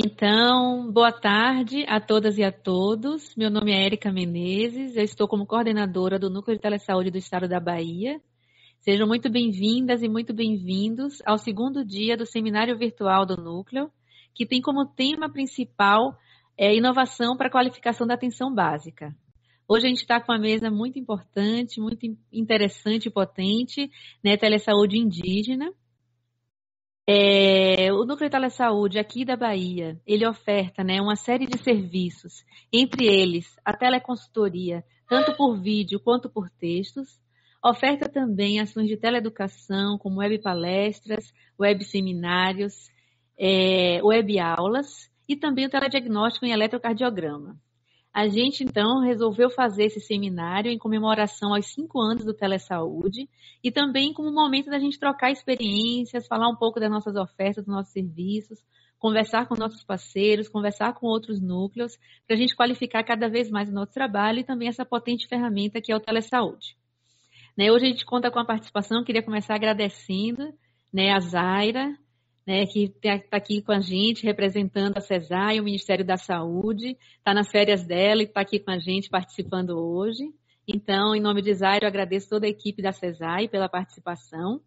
Então, boa tarde a todas e a todos. Meu nome é Érica Menezes, eu estou como coordenadora do Núcleo de Telesaúde do Estado da Bahia. Sejam muito bem-vindas e muito bem-vindos ao segundo dia do Seminário Virtual do Núcleo, que tem como tema principal inovação para a qualificação da atenção básica. Hoje a gente está com uma mesa muito importante, muito interessante e potente, né, Telesaúde Indígena. O Núcleo de Telesaúde aqui da Bahia, ele oferta, né, uma série de serviços, entre eles a teleconsultoria, tanto por vídeo quanto por textos. Oferta também ações de teleeducação, como web palestras, web seminários, web aulas e também o telediagnóstico em eletrocardiograma. A gente, então, resolveu fazer esse seminário em comemoração aos 5 anos do Telesaúde e também como um momento da gente trocar experiências, falar um pouco das nossas ofertas, dos nossos serviços, conversar com nossos parceiros, conversar com outros núcleos, para a gente qualificar cada vez mais o nosso trabalho e também essa potente ferramenta que é o Telesaúde. Né, hoje a gente conta com a participação, queria começar agradecendo, né, a Zaira, né, que está aqui com a gente, representando a CESAI, o Ministério da Saúde, está nas férias dela e está aqui com a gente participando hoje. Então, em nome de Zaira, eu agradeço toda a equipe da CESAI pela participação.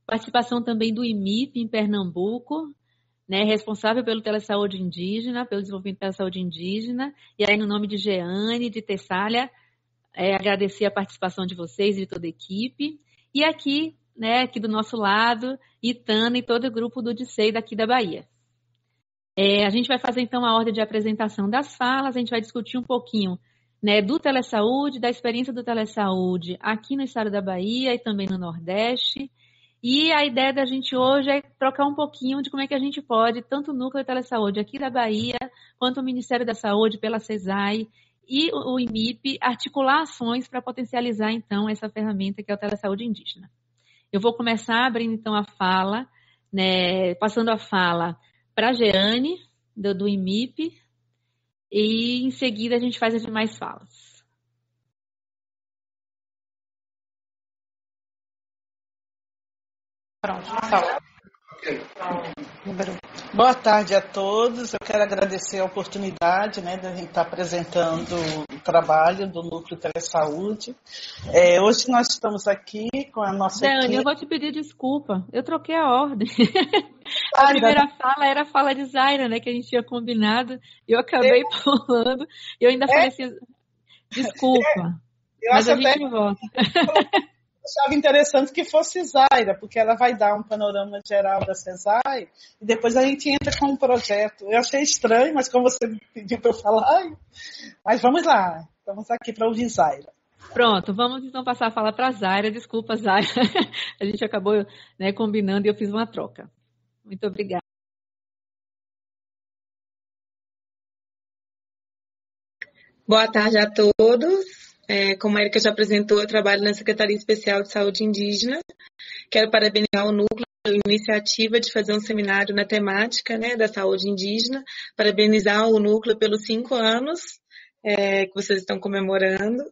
Participação também do IMIP em Pernambuco, né, responsável pelo Telesaúde Indígena, pelo desenvolvimento da Telesaúde Indígena, e aí no nome de Jeane, de Tessália, agradecer a participação de vocês e de toda a equipe. E aqui, né, aqui do nosso lado, Itana e todo o grupo do DICEI daqui da Bahia. A gente vai fazer, então, a ordem de apresentação das falas, a gente vai discutir um pouquinho, né, do Telesaúde, da experiência do Telesaúde aqui no estado da Bahia e também no Nordeste. E a ideia da gente hoje é trocar um pouquinho de como é que a gente pode, tanto o Núcleo de Telesaúde aqui da Bahia, quanto o Ministério da Saúde pela CESAI, e o IMIP articular ações para potencializar, então, essa ferramenta que é o Telesaúde Indígena. Eu vou começar abrindo, então, a fala, né, passando a fala para a Jeane, do IMIP, e em seguida a gente faz as demais falas. Pronto, fala. Boa tarde a todos. Eu quero agradecer a oportunidade, né, de a gente estar apresentando o trabalho do Núcleo Telesaúde. Hoje nós estamos aqui com a nossa equipe. Eu vou te pedir desculpa. Eu troquei a ordem. A primeira fala era a fala de Zaira, né, que a gente tinha combinado. E eu acabei pulando. E eu ainda falei assim, desculpa. Mas a gente volta. Eu achava interessante que fosse Zaira, porque ela vai dar um panorama geral da CESAI e depois a gente entra com um projeto. Eu achei estranho, mas como você me pediu para eu falar, mas vamos lá, estamos aqui para ouvir Zaira. Pronto, vamos então passar a fala para Zaira. Desculpa, Zaira, a gente acabou, né, combinando e eu fiz uma troca. Muito obrigada. Boa tarde a todos. Como a Érica já apresentou, eu trabalho na Secretaria Especial de Saúde Indígena. Quero parabenizar o Núcleo pela iniciativa de fazer um seminário na temática, né, da saúde indígena. Parabenizar o Núcleo pelos 5 anos que vocês estão comemorando.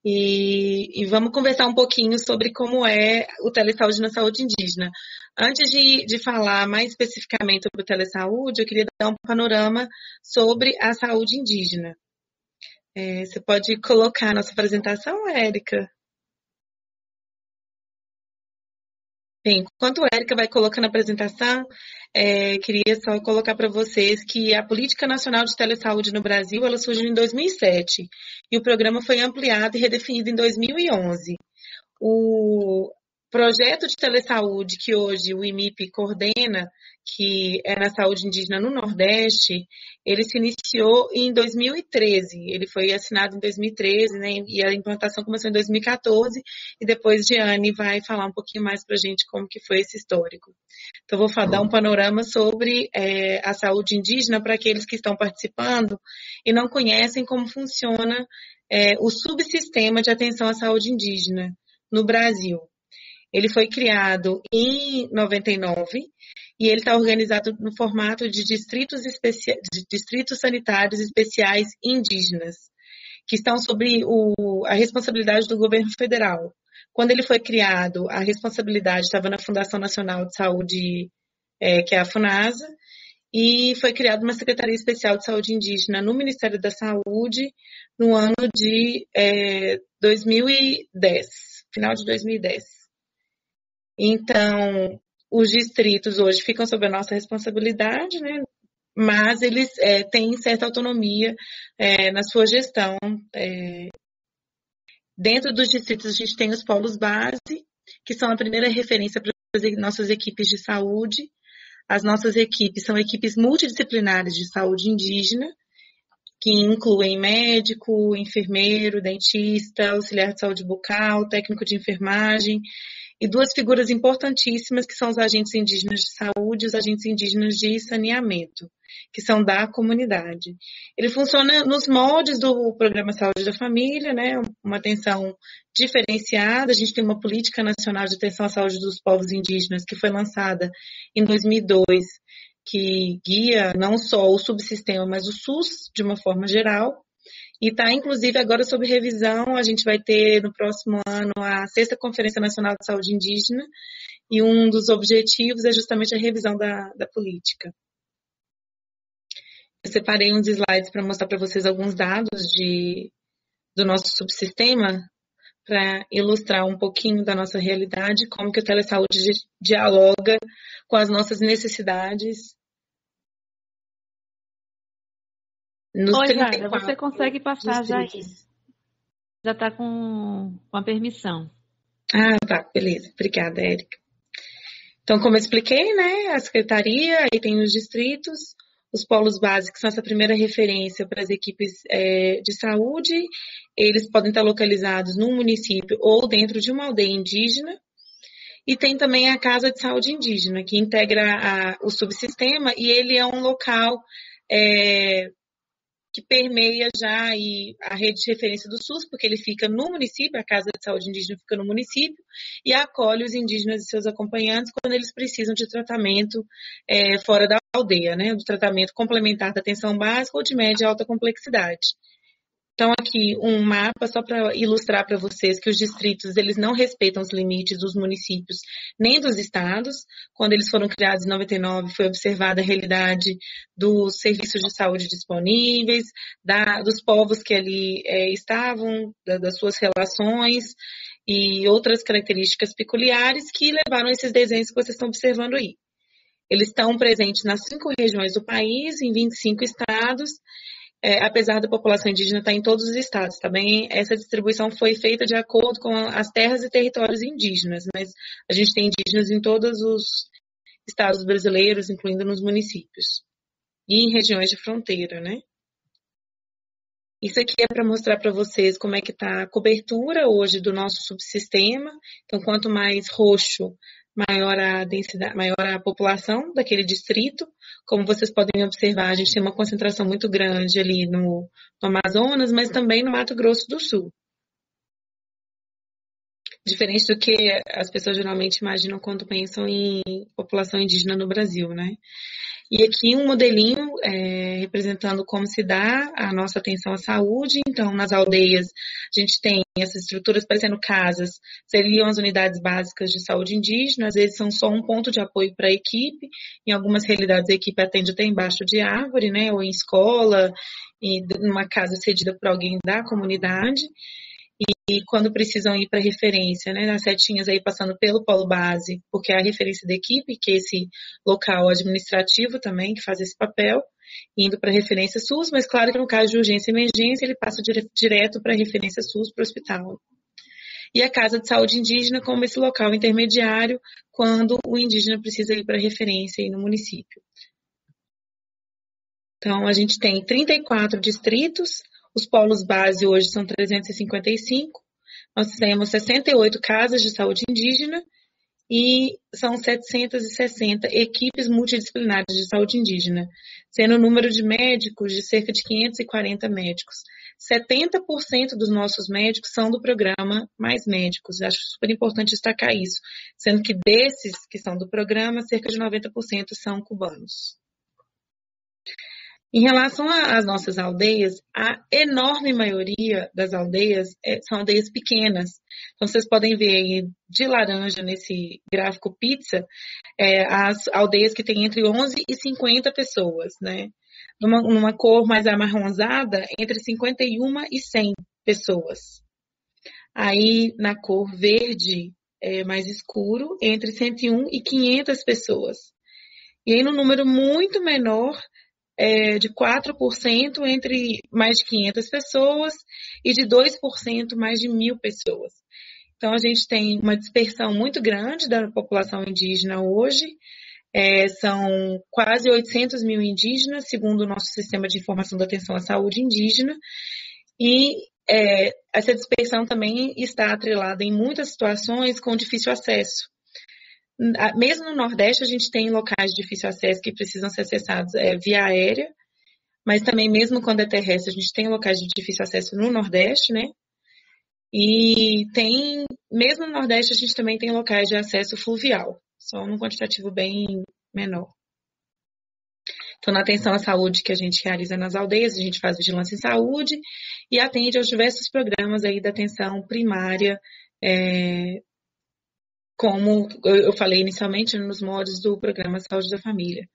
E vamos conversar um pouquinho sobre como é o telesaúde na saúde indígena. Antes de falar mais especificamente sobre o telesaúde, eu queria dar um panorama sobre a saúde indígena. Você pode colocar a nossa apresentação, Érica? Bem, enquanto a Érica vai colocando a apresentação, queria só colocar para vocês que a Política Nacional de Telesaúde no Brasil, ela surgiu em 2007 e o programa foi ampliado e redefinido em 2011. O projeto de telesaúde que hoje o IMIP coordena, que é na saúde indígena no Nordeste, ele se iniciou em 2013. Ele foi assinado em 2013, né, e a implantação começou em 2014, e depois Jeane vai falar um pouquinho mais para a gente como que foi esse histórico. Então, vou dar um panorama sobre a saúde indígena para aqueles que estão participando e não conhecem como funciona o subsistema de atenção à saúde indígena no Brasil. Ele foi criado em 99 e ele está organizado no formato de distritos sanitários especiais indígenas, que estão sob a responsabilidade do governo federal. Quando ele foi criado, a responsabilidade estava na Fundação Nacional de Saúde, que é a FUNASA, e foi criada uma Secretaria Especial de Saúde Indígena no Ministério da Saúde no ano de 2010, final de 2010. Então, os distritos hoje ficam sob a nossa responsabilidade, né? Mas eles têm certa autonomia na sua gestão. Dentro dos distritos, a gente tem os polos base, que são a primeira referência para as nossas equipes de saúde. As nossas equipes são equipes multidisciplinares de saúde indígena, que incluem médico, enfermeiro, dentista, auxiliar de saúde bucal, técnico de enfermagem, e duas figuras importantíssimas que são os agentes indígenas de saúde e os agentes indígenas de saneamento, que são da comunidade. Ele funciona nos moldes do Programa Saúde da Família, né? Uma atenção diferenciada. A gente tem uma Política Nacional de Atenção à Saúde dos Povos Indígenas que foi lançada em 2002, que guia não só o subsistema, mas o SUS de uma forma geral. E está, inclusive, agora sob revisão. A gente vai ter, no próximo ano, a 6ª Conferência Nacional de Saúde Indígena, e um dos objetivos é justamente a revisão da política. Eu separei uns slides para mostrar para vocês alguns dados do nosso subsistema, para ilustrar um pouquinho da nossa realidade, como que o telesaúde dialoga com as nossas necessidades. Oi, Zaida, você consegue passar já aí. Já está com a permissão. Ah, tá, beleza. Obrigada, Érica. Então, como eu expliquei, né, a secretaria, aí tem os distritos, os polos básicos são essa primeira referência para as equipes de saúde. Eles podem estar localizados num município ou dentro de uma aldeia indígena. E tem também a Casa de Saúde Indígena, que integra o subsistema, e ele é um local que permeia já a rede de referência do SUS, porque ele fica no município, a Casa de Saúde Indígena fica no município, e acolhe os indígenas e seus acompanhantes quando eles precisam de tratamento fora da aldeia, né? Do tratamento complementar da atenção básica ou de média e alta complexidade. Então, aqui um mapa só para ilustrar para vocês que os distritos eles não respeitam os limites dos municípios nem dos estados. Quando eles foram criados em 99, foi observada a realidade dos serviços de saúde disponíveis, dos povos que ali estavam, das suas relações e outras características peculiares que levaram a esses desenhos que vocês estão observando aí. Eles estão presentes nas 5 regiões do país, em 25 estados, apesar da população indígena estar em todos os estados. Também essa distribuição foi feita de acordo com as terras e territórios indígenas, mas a gente tem indígenas em todos os estados brasileiros, incluindo nos municípios e em regiões de fronteira, né? Isso aqui é para mostrar para vocês como é que está a cobertura hoje do nosso subsistema. Então, quanto mais roxo, maior a densidade, maior a população daquele distrito. Como vocês podem observar, a gente tem uma concentração muito grande ali no Amazonas, mas também no Mato Grosso do Sul. Diferente do que as pessoas geralmente imaginam quando pensam em população indígena no Brasil, né? E aqui um modelinho representando como se dá a nossa atenção à saúde. Então, nas aldeias, a gente tem essas estruturas parecendo casas, seriam as unidades básicas de saúde indígena, às vezes são só um ponto de apoio para a equipe. Em algumas realidades, a equipe atende até embaixo de árvore, né, ou em escola, e numa casa cedida por alguém da comunidade. E quando precisam ir para referência, né, nas setinhas aí passando pelo polo base, porque é a referência da equipe, que é esse local administrativo também, que faz esse papel, indo para a referência SUS, mas claro que no caso de urgência e emergência, ele passa direto para a referência SUS para o hospital. E a Casa de Saúde Indígena como esse local intermediário, quando o indígena precisa ir para a referência aí no município. Então, a gente tem 34 distritos. Os polos base hoje são 355, nós temos 68 casas de saúde indígena e são 760 equipes multidisciplinares de saúde indígena, sendo o número de médicos de cerca de 540 médicos. 70% dos nossos médicos são do programa Mais Médicos. Acho super importante destacar isso, sendo que desses que são do programa, cerca de 90% são cubanos. Em relação às nossas aldeias, a enorme maioria das aldeias são aldeias pequenas. Então, vocês podem ver aí de laranja nesse gráfico pizza, as aldeias que têm entre 11 e 50 pessoas, né? Numa cor mais amarronzada, entre 51 e 100 pessoas. Aí, na cor verde, mais escuro, entre 101 e 500 pessoas. E aí, no número muito menor, de 4% entre mais de 500 pessoas e de 2% mais de 1.000 pessoas. Então, a gente tem uma dispersão muito grande da população indígena hoje. São quase 800 mil indígenas, segundo o nosso Sistema de Informação da Atenção à Saúde Indígena. E essa dispersão também está atrelada em muitas situações com difícil acesso. Mesmo no Nordeste, a gente tem locais de difícil acesso que precisam ser acessados via aérea, mas também mesmo quando é terrestre, a gente tem locais de difícil acesso no Nordeste, né? E mesmo no Nordeste, a gente também tem locais de acesso fluvial, só num quantitativo bem menor. Então, na atenção à saúde que a gente realiza nas aldeias, a gente faz vigilância em saúde e atende aos diversos programas aí da atenção primária, como eu falei inicialmente, nos moldes do Programa Saúde da Família.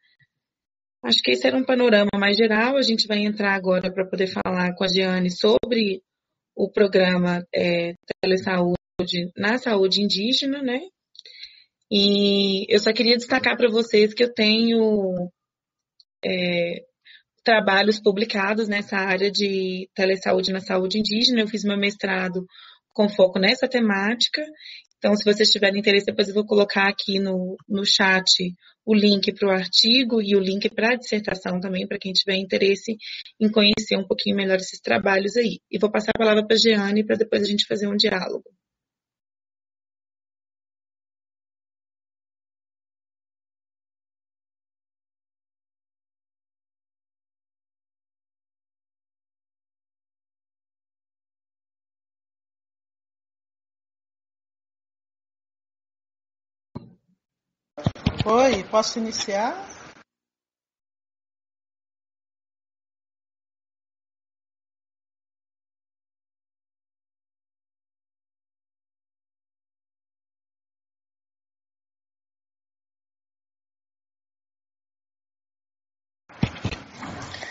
Acho que esse era um panorama mais geral. A gente vai entrar agora para poder falar com a Jeane sobre o programa Telesaúde na saúde indígena, né? E eu só queria destacar para vocês que eu tenho trabalhos publicados nessa área de telesaúde na saúde indígena. Eu fiz meu mestrado com foco nessa temática. Então, se vocês tiverem interesse, depois eu vou colocar aqui no chat o link para o artigo e o link para a dissertação também, para quem tiver interesse em conhecer um pouquinho melhor esses trabalhos aí. E vou passar a palavra para a Jeane para depois a gente fazer um diálogo. Oi, posso iniciar?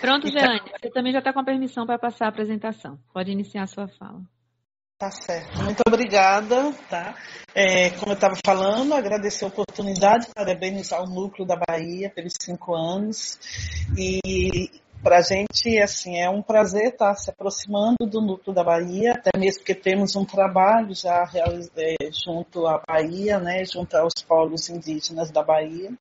Pronto, Jeane, você também já está com a permissão para passar a apresentação. Pode iniciar a sua fala. Tá certo. Muito obrigada, tá? Como eu estava falando, agradecer a oportunidade, parabenizar o Núcleo da Bahia pelos 5 anos. E para a gente, assim, é um prazer estar se aproximando do Núcleo da Bahia, até mesmo porque temos um trabalho já junto à Bahia, né, junto aos povos indígenas da Bahia.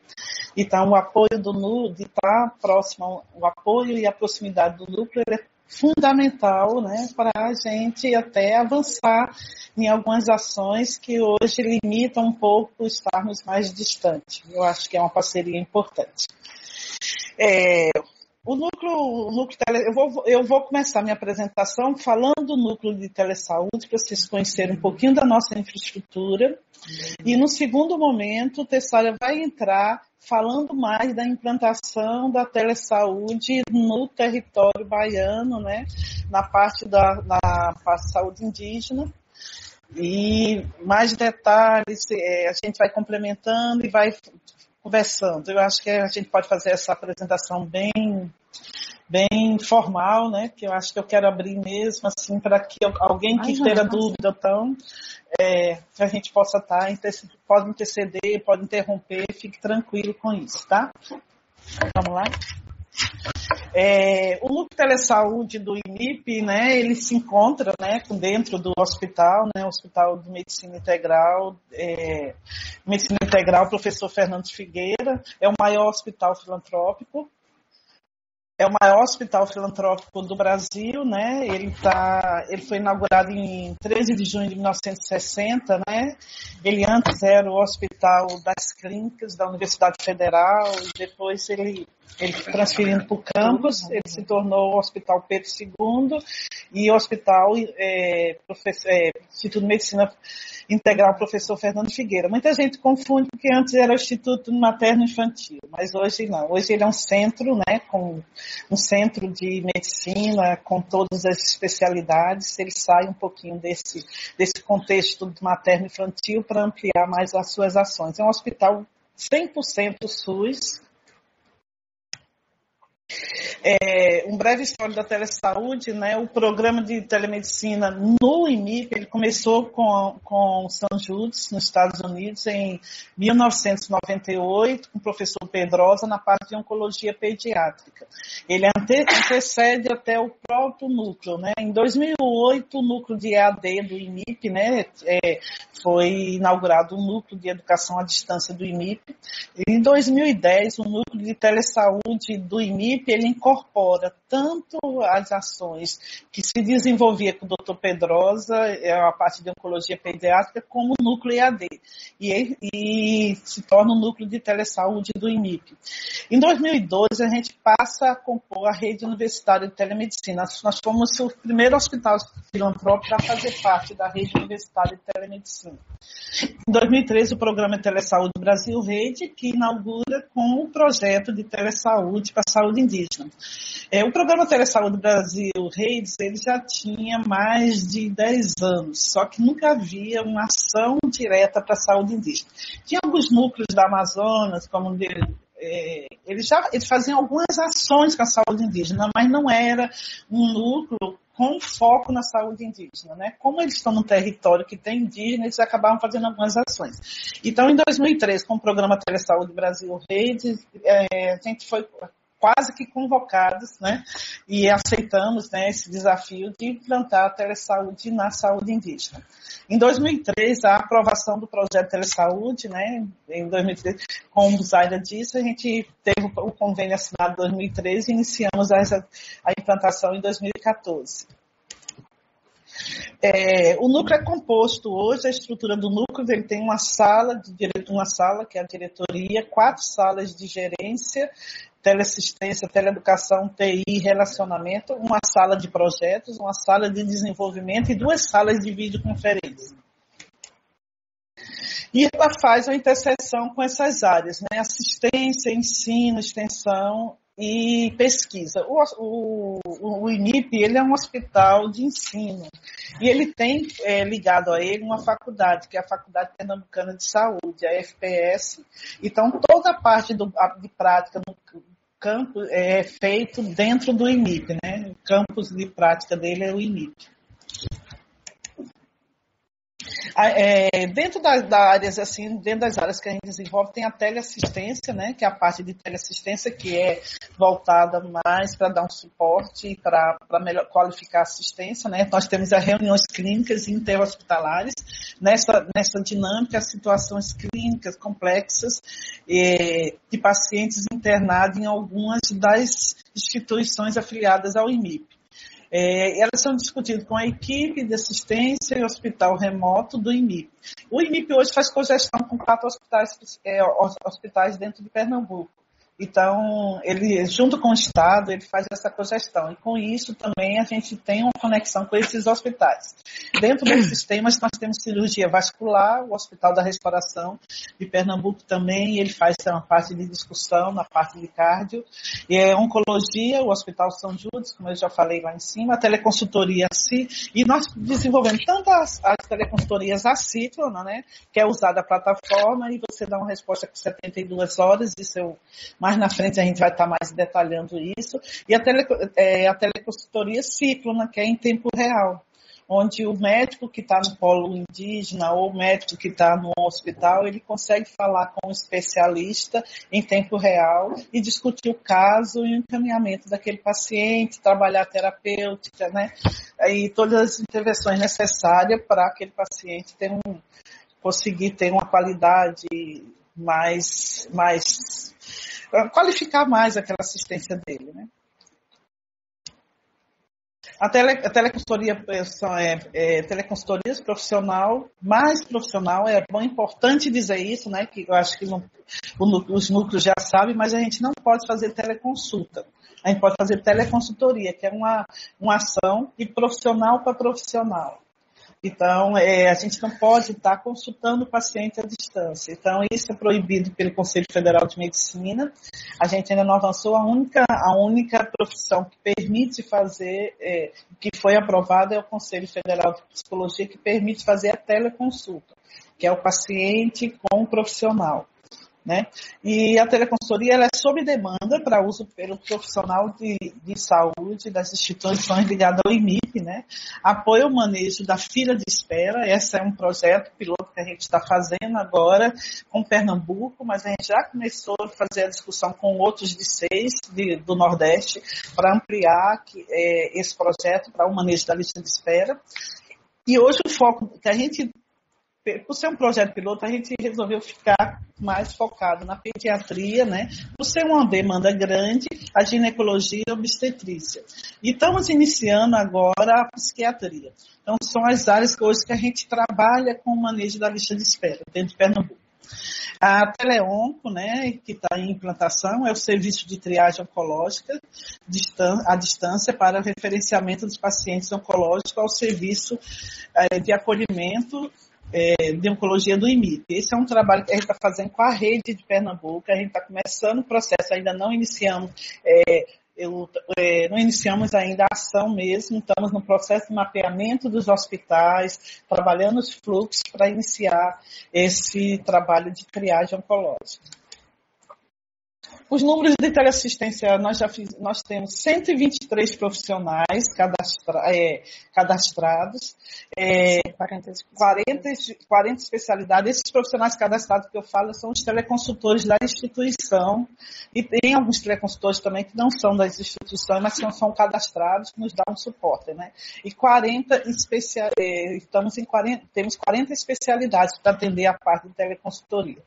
Então, o apoio do Núcleo, de estar próximo, o apoio e a proximidade do Núcleo é fundamental, né, para a gente até avançar em algumas ações que hoje limitam um pouco estarmos mais distantes. Eu acho que é uma parceria importante. O núcleo eu vou começar minha apresentação falando do núcleo de telesaúde, para vocês conhecerem um pouquinho da nossa infraestrutura. E no segundo momento, o Tessália vai entrar falando mais da implantação da telesaúde no território baiano, né, na parte da saúde indígena. E mais detalhes, a gente vai complementando e vai conversando. Eu acho que a gente pode fazer essa apresentação bem formal, né? Que eu acho que eu quero abrir mesmo, assim, para que alguém que esteja dúvida, então, que a gente possa estar, pode interceder, pode interromper, fique tranquilo com isso, tá? Vamos lá? O núcleo telesaúde do IMIP, né, ele se encontra, né, dentro do hospital, né, Hospital de Medicina Integral, Professor Fernando Figueira, é o maior hospital filantrópico. É o maior hospital filantrópico do Brasil, né? Ele foi inaugurado em 13 de junho de 1960, né? Ele antes era o Hospital das Clínicas da Universidade Federal, e depois ele Ele foi transferindo para o campus, ele se tornou o Hospital Pedro II e o Hospital Instituto de Medicina Integral Professor Fernando Figueira. Muita gente confunde porque antes era o Instituto Materno Infantil, mas hoje não. Hoje ele é um centro, né, com um centro de medicina com todas as especialidades. Ele sai um pouquinho desse contexto do materno infantil para ampliar mais as suas ações. É um hospital 100% SUS. Um breve história da telesaúde, né? O programa de telemedicina no IMIP, ele começou com São Judas, nos Estados Unidos, em 1998, com o professor Pedrosa, na parte de oncologia pediátrica. Ele antecede até o próprio núcleo, né? Em 2008, o núcleo de EAD do IMIP, né? Foi inaugurado o núcleo de educação à distância do IMIP. Em 2010, o núcleo de telesaúde do IMIP, ele incorpora tanto as ações que se desenvolvia com o Dr. Pedrosa, a parte de oncologia pediátrica, como o núcleo EAD. E se torna o núcleo de telesaúde do IMIP. Em 2012, a gente passa a compor a rede universitária de telemedicina. Nós fomos o primeiro hospital filantrópico a fazer parte da rede universitária de telemedicina. Em 2013, o programa Telesaúde Brasil Rede, que inaugura com o projeto de telesaúde para a saúde indígena. O programa Telesaúde Brasil Redes, ele já tinha mais de 10 anos, só que nunca havia uma ação direta para a saúde indígena. Tinha alguns núcleos da Amazonas, como eles faziam algumas ações com a saúde indígena, mas não era um núcleo com foco na saúde indígena, né? Como eles estão num território que tem indígena, eles acabavam fazendo algumas ações. Então, em 2003, com o programa Telesaúde Brasil Redes, a gente foi quase que convocados, né? E aceitamos, né, esse desafio de implantar a telesaúde na saúde indígena. Em 2003, a aprovação do projeto Telesaúde, né? Em 2003, como Zaida disse, a gente teve o convênio assinado em 2013 e iniciamos a implantação em 2014. O núcleo é composto hoje, a estrutura do núcleo, ele tem uma sala que é a diretoria, 4 salas de gerência, teleassistência, teleeducação, TI, relacionamento, uma sala de projetos, uma sala de desenvolvimento e 2 salas de videoconferência. E ela faz uma interseção com essas áreas, né? Assistência, ensino, extensão e pesquisa. O IMIP, ele é um hospital de ensino e ele tem ligado a ele uma faculdade, que é a Faculdade Pernambucana de Saúde, a FPS. Então, toda a parte de prática no campo é feito dentro do IMIP, né? O campus de prática dele é o IMIP. Dentro das áreas, assim, dentro das áreas que a gente desenvolve, tem a teleassistência, né, que é a parte de teleassistência que é voltada mais para dar um suporte e para melhor qualificar a assistência, né. Nós temos as reuniões clínicas e interhospitalares nessa dinâmica, situações clínicas complexas de pacientes internados em algumas das instituições afiliadas ao IMIP. Elas são discutidas com a equipe de assistência e hospital remoto do IMIP. O IMIP hoje faz cogestão com 4 hospitais dentro de Pernambuco. Então, ele, junto com o Estado, ele faz essa cogestão. E com isso também a gente tem uma conexão com esses hospitais. Dentro desses sistemas nós temos cirurgia vascular, o Hospital da Restauração de Pernambuco também, ele faz uma parte de discussão na parte de cardio. Oncologia, o Hospital São Judas, como eu já falei lá em cima, a teleconsultoria e nós desenvolvemos tanto as teleconsultorias assíncrona, né, que é usada a plataforma e você dá uma resposta com 72 horas, isso mais na frente a gente vai estar mais detalhando isso. E a teleconsultoria síncrona, que é em tempo real, onde o médico que está no polo indígena ou o médico que está no hospital, ele consegue falar com o especialista em tempo real e discutir o caso e o encaminhamento daquele paciente, trabalhar a terapêutica, né? E todas as intervenções necessárias para aquele paciente conseguir ter uma qualidade mais qualificar mais aquela assistência dele, né? A teleconsultoria teleconsultoria profissional, mais profissional, é bom, importante dizer isso, né? Que eu acho que os núcleos já sabem, mas a gente não pode fazer teleconsulta. A gente pode fazer teleconsultoria, que é uma ação de profissional para profissional. Então, a gente não pode estar consultando o paciente à distância. Então, isso é proibido pelo Conselho Federal de Medicina. A gente ainda não avançou. A única profissão que permite fazer, que foi aprovada, é o Conselho Federal de Psicologia, que permite fazer a teleconsulta, que é o paciente com o profissional. Né? E a teleconsultoria ela é sob demanda para uso pelo profissional de saúde das instituições ligadas ao IMIP, né? Apoio ao manejo da fila de espera. Esse é um projeto piloto que a gente está fazendo agora com Pernambuco, mas a gente já começou a fazer a discussão com outros DCs do Nordeste para ampliar esse projeto para o manejo da lista de espera. E hoje o foco que a gente, por ser um projeto piloto, a gente resolveu ficar mais focado na pediatria, né? Por ser uma demanda grande, a ginecologia e a obstetrícia. E estamos iniciando agora a psiquiatria. Então, são as áreas que hoje que a gente trabalha com o manejo da lista de espera, dentro de Pernambuco. A Teleonco, né, que está em implantação, é o serviço de triagem oncológica à distância para o referenciamento dos pacientes oncológicos ao serviço de acolhimento de oncologia do IMIP. Esse é um trabalho que a gente está fazendo com a rede de Pernambuco, a gente está começando o processo, ainda não iniciamos, não iniciamos ainda a ação mesmo, estamos no processo de mapeamento dos hospitais, trabalhando os fluxos para iniciar esse trabalho de triagem oncológica. Os números de teleassistência, nós temos 123 profissionais cadastrados, 40 especialidades. Esses profissionais cadastrados que eu falo são os teleconsultores da instituição, e tem alguns teleconsultores também que não são das instituições, mas que são cadastrados, que nos dão um suporte, né? E temos 40 especialidades para atender a parte de teleconsultoria.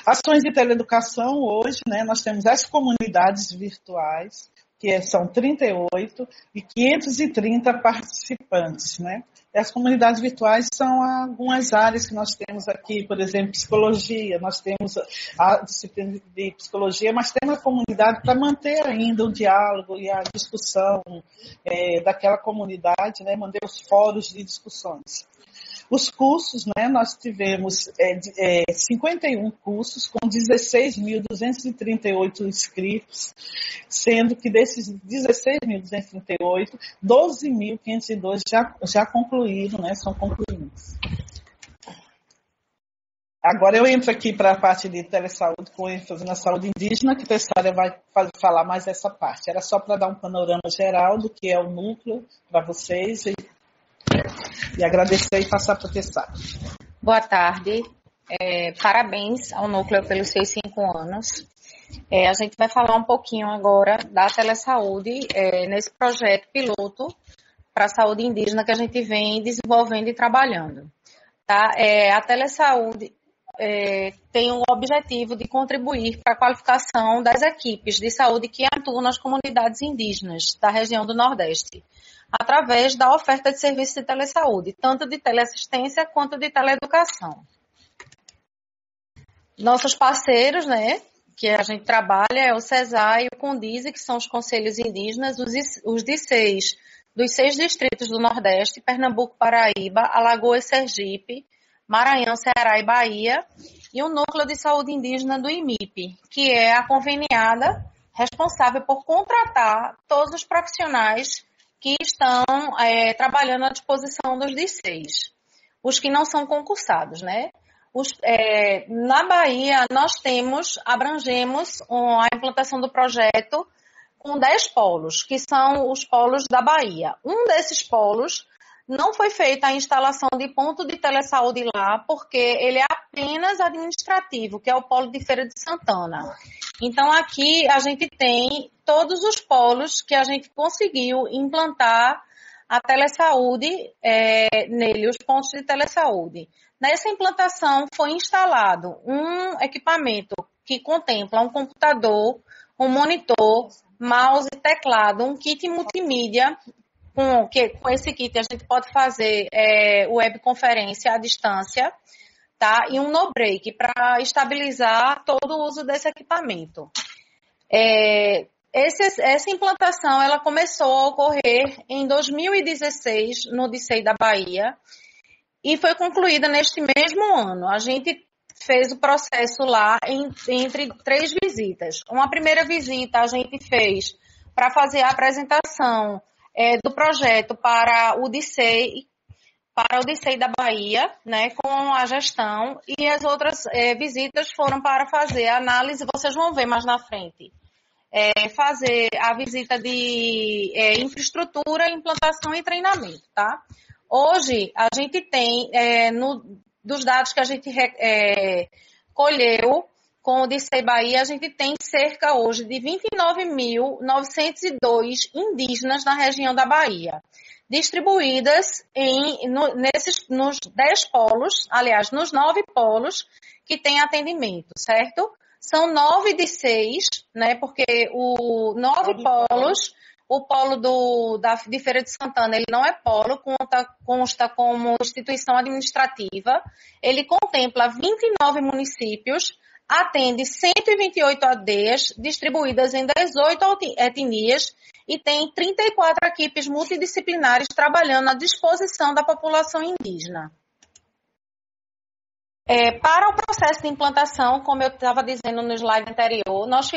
Ações de teleeducação hoje, né, nós temos as comunidades virtuais, que são 38 e 530 participantes, né? E as comunidades virtuais são algumas áreas que nós temos aqui, por exemplo, psicologia, nós temos a disciplina de psicologia, mas temos a comunidade para manter ainda o diálogo e a discussão daquela comunidade, né? Manter os fóruns de discussões. Os cursos, né, nós tivemos 51 cursos com 16.238 inscritos, sendo que desses 16.238, 12.502 já concluíram, né, são concluídos. Agora eu entro aqui para a parte de telesaúde, com ênfase na saúde indígena, que a Tessália vai falar mais essa parte. Era só para dar um panorama geral do que é o núcleo para vocês e agradecer e passar para a Tessália. Boa tarde. Parabéns ao núcleo pelos seus 5 anos. A gente vai falar um pouquinho agora da telesaúde nesse projeto piloto para a saúde indígena que a gente vem desenvolvendo e trabalhando. Tá? A telesaúde tem o objetivo de contribuir para a qualificação das equipes de saúde que atuam nas comunidades indígenas da região do Nordeste, através da oferta de serviços de telesaúde, tanto de teleassistência quanto de teleeducação. Nossos parceiros, né, que a gente trabalha é o CESAI e o CONDISE, que são os conselhos indígenas, os DICEIs dos 6 distritos do Nordeste, Pernambuco, Paraíba, Alagoas, Sergipe, Maranhão, Ceará e Bahia, e o Núcleo de Saúde Indígena do IMIP, que é a conveniada responsável por contratar todos os profissionais que estão trabalhando à disposição dos DICEIs, os que não são concursados, né? Na Bahia, nós abrangemos a implantação do projeto com 10 polos, que são os polos da Bahia. Um desses polos não foi feita a instalação de ponto de telesaúde lá, porque ele é apenas administrativo, que é o polo de Feira de Santana. Então, aqui a gente tem todos os polos que a gente conseguiu implantar a telesaúde nele, os pontos de telesaúde. Nessa implantação foi instalado um equipamento que contempla um computador, um monitor, mouse, teclado, um kit multimídia com esse kit a gente pode fazer webconferência à distância, tá? E um no-break para estabilizar todo o uso desse equipamento. Essa implantação ela começou a ocorrer em 2016 no DICEI da Bahia e foi concluída neste mesmo ano. A gente fez o processo lá entre 3 visitas. Uma primeira visita a gente fez para fazer a apresentação do projeto para o DICEI da Bahia, né, com a gestão, e as outras visitas foram para fazer a análise, vocês vão ver mais na frente, fazer a visita de infraestrutura, implantação e treinamento, tá? Hoje, a gente tem, dos dados que a gente colheu com o DICEI Bahia, a gente tem cerca hoje de 29.902 indígenas na região da Bahia, distribuídas nos 10 polos, aliás, nos 9 polos que tem atendimento, certo? São 9 DICEIs, né? Porque o 9 polos, o polo de Feira de Santana, ele não é polo, consta como instituição administrativa, ele contempla 29 municípios, atende 128 aldeias, distribuídas em 18 etnias, e tem 34 equipes multidisciplinares trabalhando à disposição da população indígena. Para o processo de implantação, como eu estava dizendo no slide anterior, nós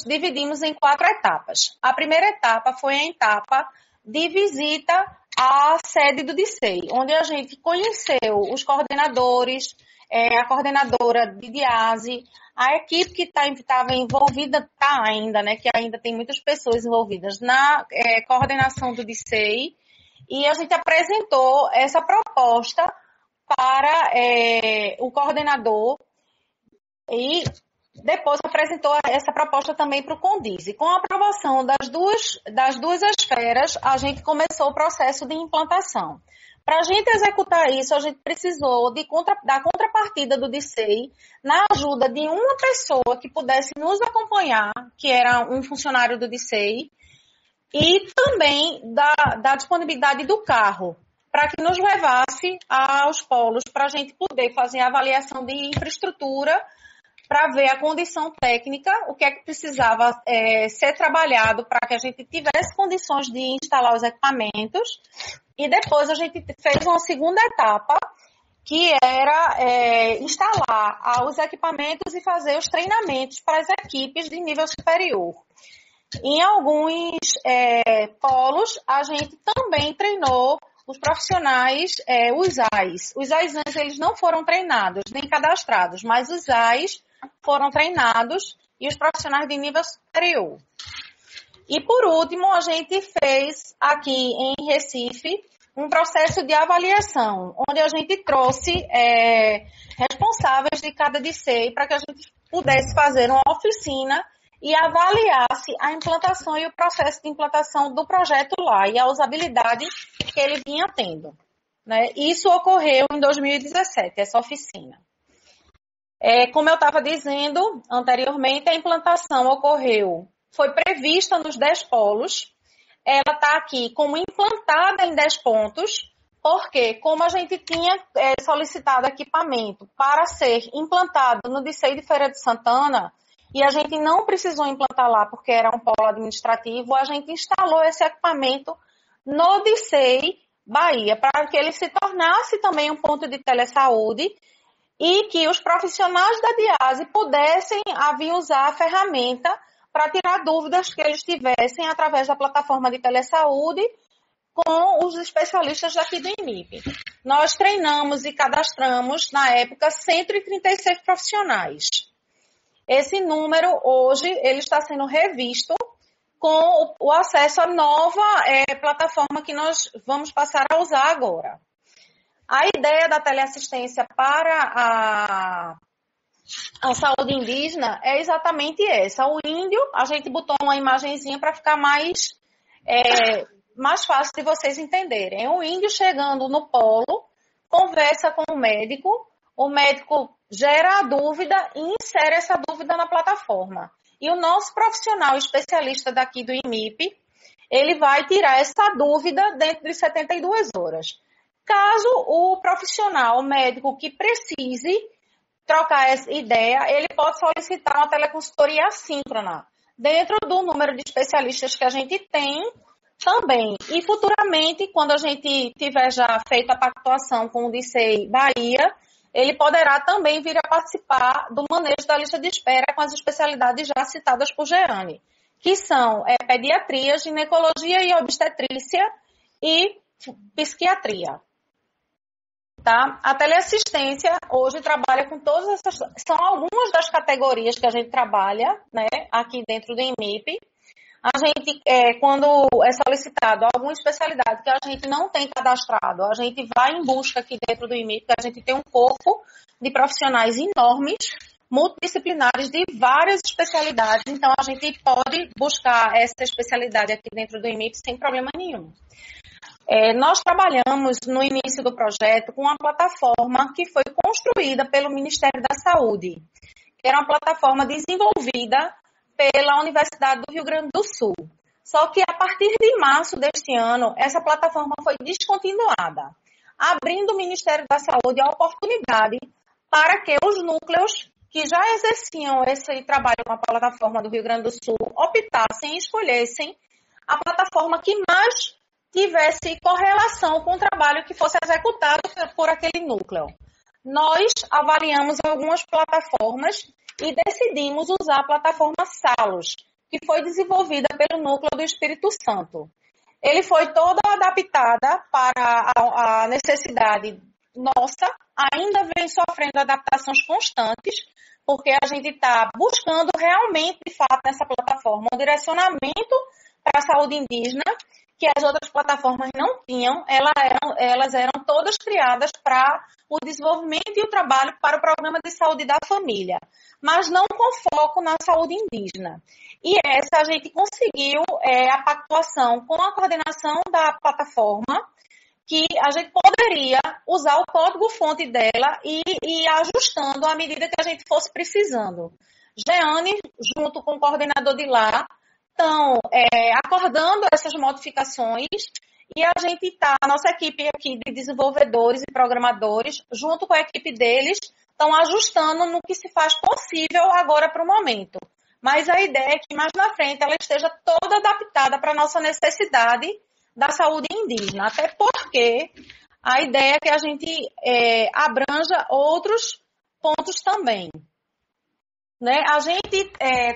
dividimos em 4 etapas. A primeira etapa foi a etapa de visita à sede do DICEI, onde a gente conheceu os coordenadores, a coordenadora de DIASE, a equipe que estava envolvida, está ainda, né, que ainda tem muitas pessoas envolvidas na coordenação do DICEI, e a gente apresentou essa proposta para o coordenador e depois apresentou essa proposta também para o CONDIZE. Com a aprovação das duas esferas, a gente começou o processo de implantação. Para a gente executar isso, a gente precisou da contrapartida do DICEI na ajuda de uma pessoa que pudesse nos acompanhar, que era um funcionário do DICEI, e também da disponibilidade do carro, para que nos levasse aos polos, para a gente poder fazer a avaliação de infraestrutura, para ver a condição técnica, o que é que precisava ser trabalhado para que a gente tivesse condições de instalar os equipamentos. E depois a gente fez uma segunda etapa, que era instalar os equipamentos e fazer os treinamentos para as equipes de nível superior. Em alguns polos, a gente também treinou os profissionais, os AIs. Os AIs eles não foram treinados, nem cadastrados, mas os AIs foram treinados e os profissionais de nível superior. E, por último, a gente fez aqui em Recife um processo de avaliação, onde a gente trouxe responsáveis de cada DICEI para que a gente pudesse fazer uma oficina e avaliasse a implantação e o processo de implantação do projeto lá e a usabilidade que ele vinha tendo, né? Isso ocorreu em 2017, essa oficina. Como eu estava dizendo anteriormente, a implantação foi prevista nos 10 polos. Ela está aqui como implantada em 10 pontos, porque como a gente tinha solicitado equipamento para ser implantado no DICEI de Feira de Santana, e a gente não precisou implantar lá porque era um polo administrativo, a gente instalou esse equipamento no DICEI Bahia, para que ele se tornasse também um ponto de telesaúde e que os profissionais da DIASE pudessem usar a ferramenta para tirar dúvidas que eles tivessem através da plataforma de telesaúde com os especialistas daqui do IMIP. Nós treinamos e cadastramos, na época, 136 profissionais. Esse número, hoje, ele está sendo revisto com o acesso à nova plataforma que nós vamos passar a usar agora. A ideia da teleassistência para a saúde indígena é exatamente essa. O índio, a gente botou uma imagenzinha para ficar mais fácil de vocês entenderem. O índio chegando no polo, conversa com o médico gera a dúvida e insere essa dúvida na plataforma. E o nosso profissional especialista daqui do IMIP, ele vai tirar essa dúvida dentro de 72 horas. Caso o profissional, o médico que precise trocar essa ideia, ele pode solicitar uma teleconsultoria assíncrona, dentro do número de especialistas que a gente tem também. E futuramente, quando a gente tiver já feito a pactuação com o DICEI Bahia, ele poderá também vir a participar do manejo da lista de espera com as especialidades já citadas por Jeane, que são pediatria, ginecologia e obstetrícia e psiquiatria. Tá? A teleassistência hoje trabalha com todas essas... São algumas das categorias que a gente trabalha, né, aqui dentro do IMIP. A gente, quando é solicitado alguma especialidade que a gente não tem cadastrado, a gente vai em busca aqui dentro do IMIP, porque a gente tem um corpo de profissionais enormes, multidisciplinares de várias especialidades, então a gente pode buscar essa especialidade aqui dentro do IMIP sem problema nenhum. Nós trabalhamos no início do projeto com uma plataforma que foi construída pelo Ministério da Saúde, que era uma plataforma desenvolvida pela Universidade do Rio Grande do Sul. Só que a partir de março deste ano, essa plataforma foi descontinuada, abrindo o Ministério da Saúde a oportunidade para que os núcleos que já exerciam esse trabalho com a plataforma do Rio Grande do Sul optassem e escolhessem a plataforma que mais tivesse correlação com o trabalho que fosse executado por aquele núcleo. Nós avaliamos algumas plataformas e decidimos usar a plataforma Salos, que foi desenvolvida pelo Núcleo do Espírito Santo. Ele foi toda adaptada para a necessidade nossa, ainda vem sofrendo adaptações constantes, porque a gente está buscando realmente, de fato, nessa plataforma, um direcionamento para a saúde indígena, que as outras plataformas não tinham, elas eram todas criadas para o desenvolvimento e o trabalho para o Programa de Saúde da Família, mas não com foco na saúde indígena. E essa a gente conseguiu a pactuação com a coordenação da plataforma, que a gente poderia usar o código-fonte dela e ir ajustando à medida que a gente fosse precisando. Jeane, junto com o coordenador de lá, estão acordando essas modificações e a gente está, a nossa equipe aqui de desenvolvedores e programadores, junto com a equipe deles, estão ajustando no que se faz possível agora para o momento. Mas a ideia é que mais na frente ela esteja toda adaptada para a nossa necessidade da saúde indígena, até porque a ideia é que a gente abranja outros pontos também. Né? A gente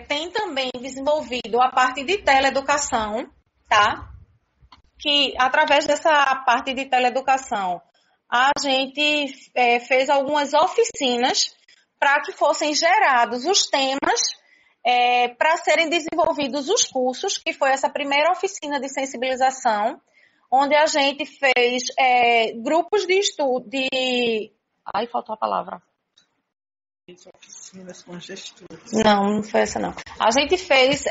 tem também desenvolvido a parte de teleeducação, tá? Que através dessa parte de teleeducação, a gente fez algumas oficinas para que fossem gerados os temas para serem desenvolvidos os cursos, que foi essa primeira oficina de sensibilização, onde a gente fez grupos de estudo de... Ai, faltou a palavra. Oficinas com gesturas. Não foi essa não. A gente fez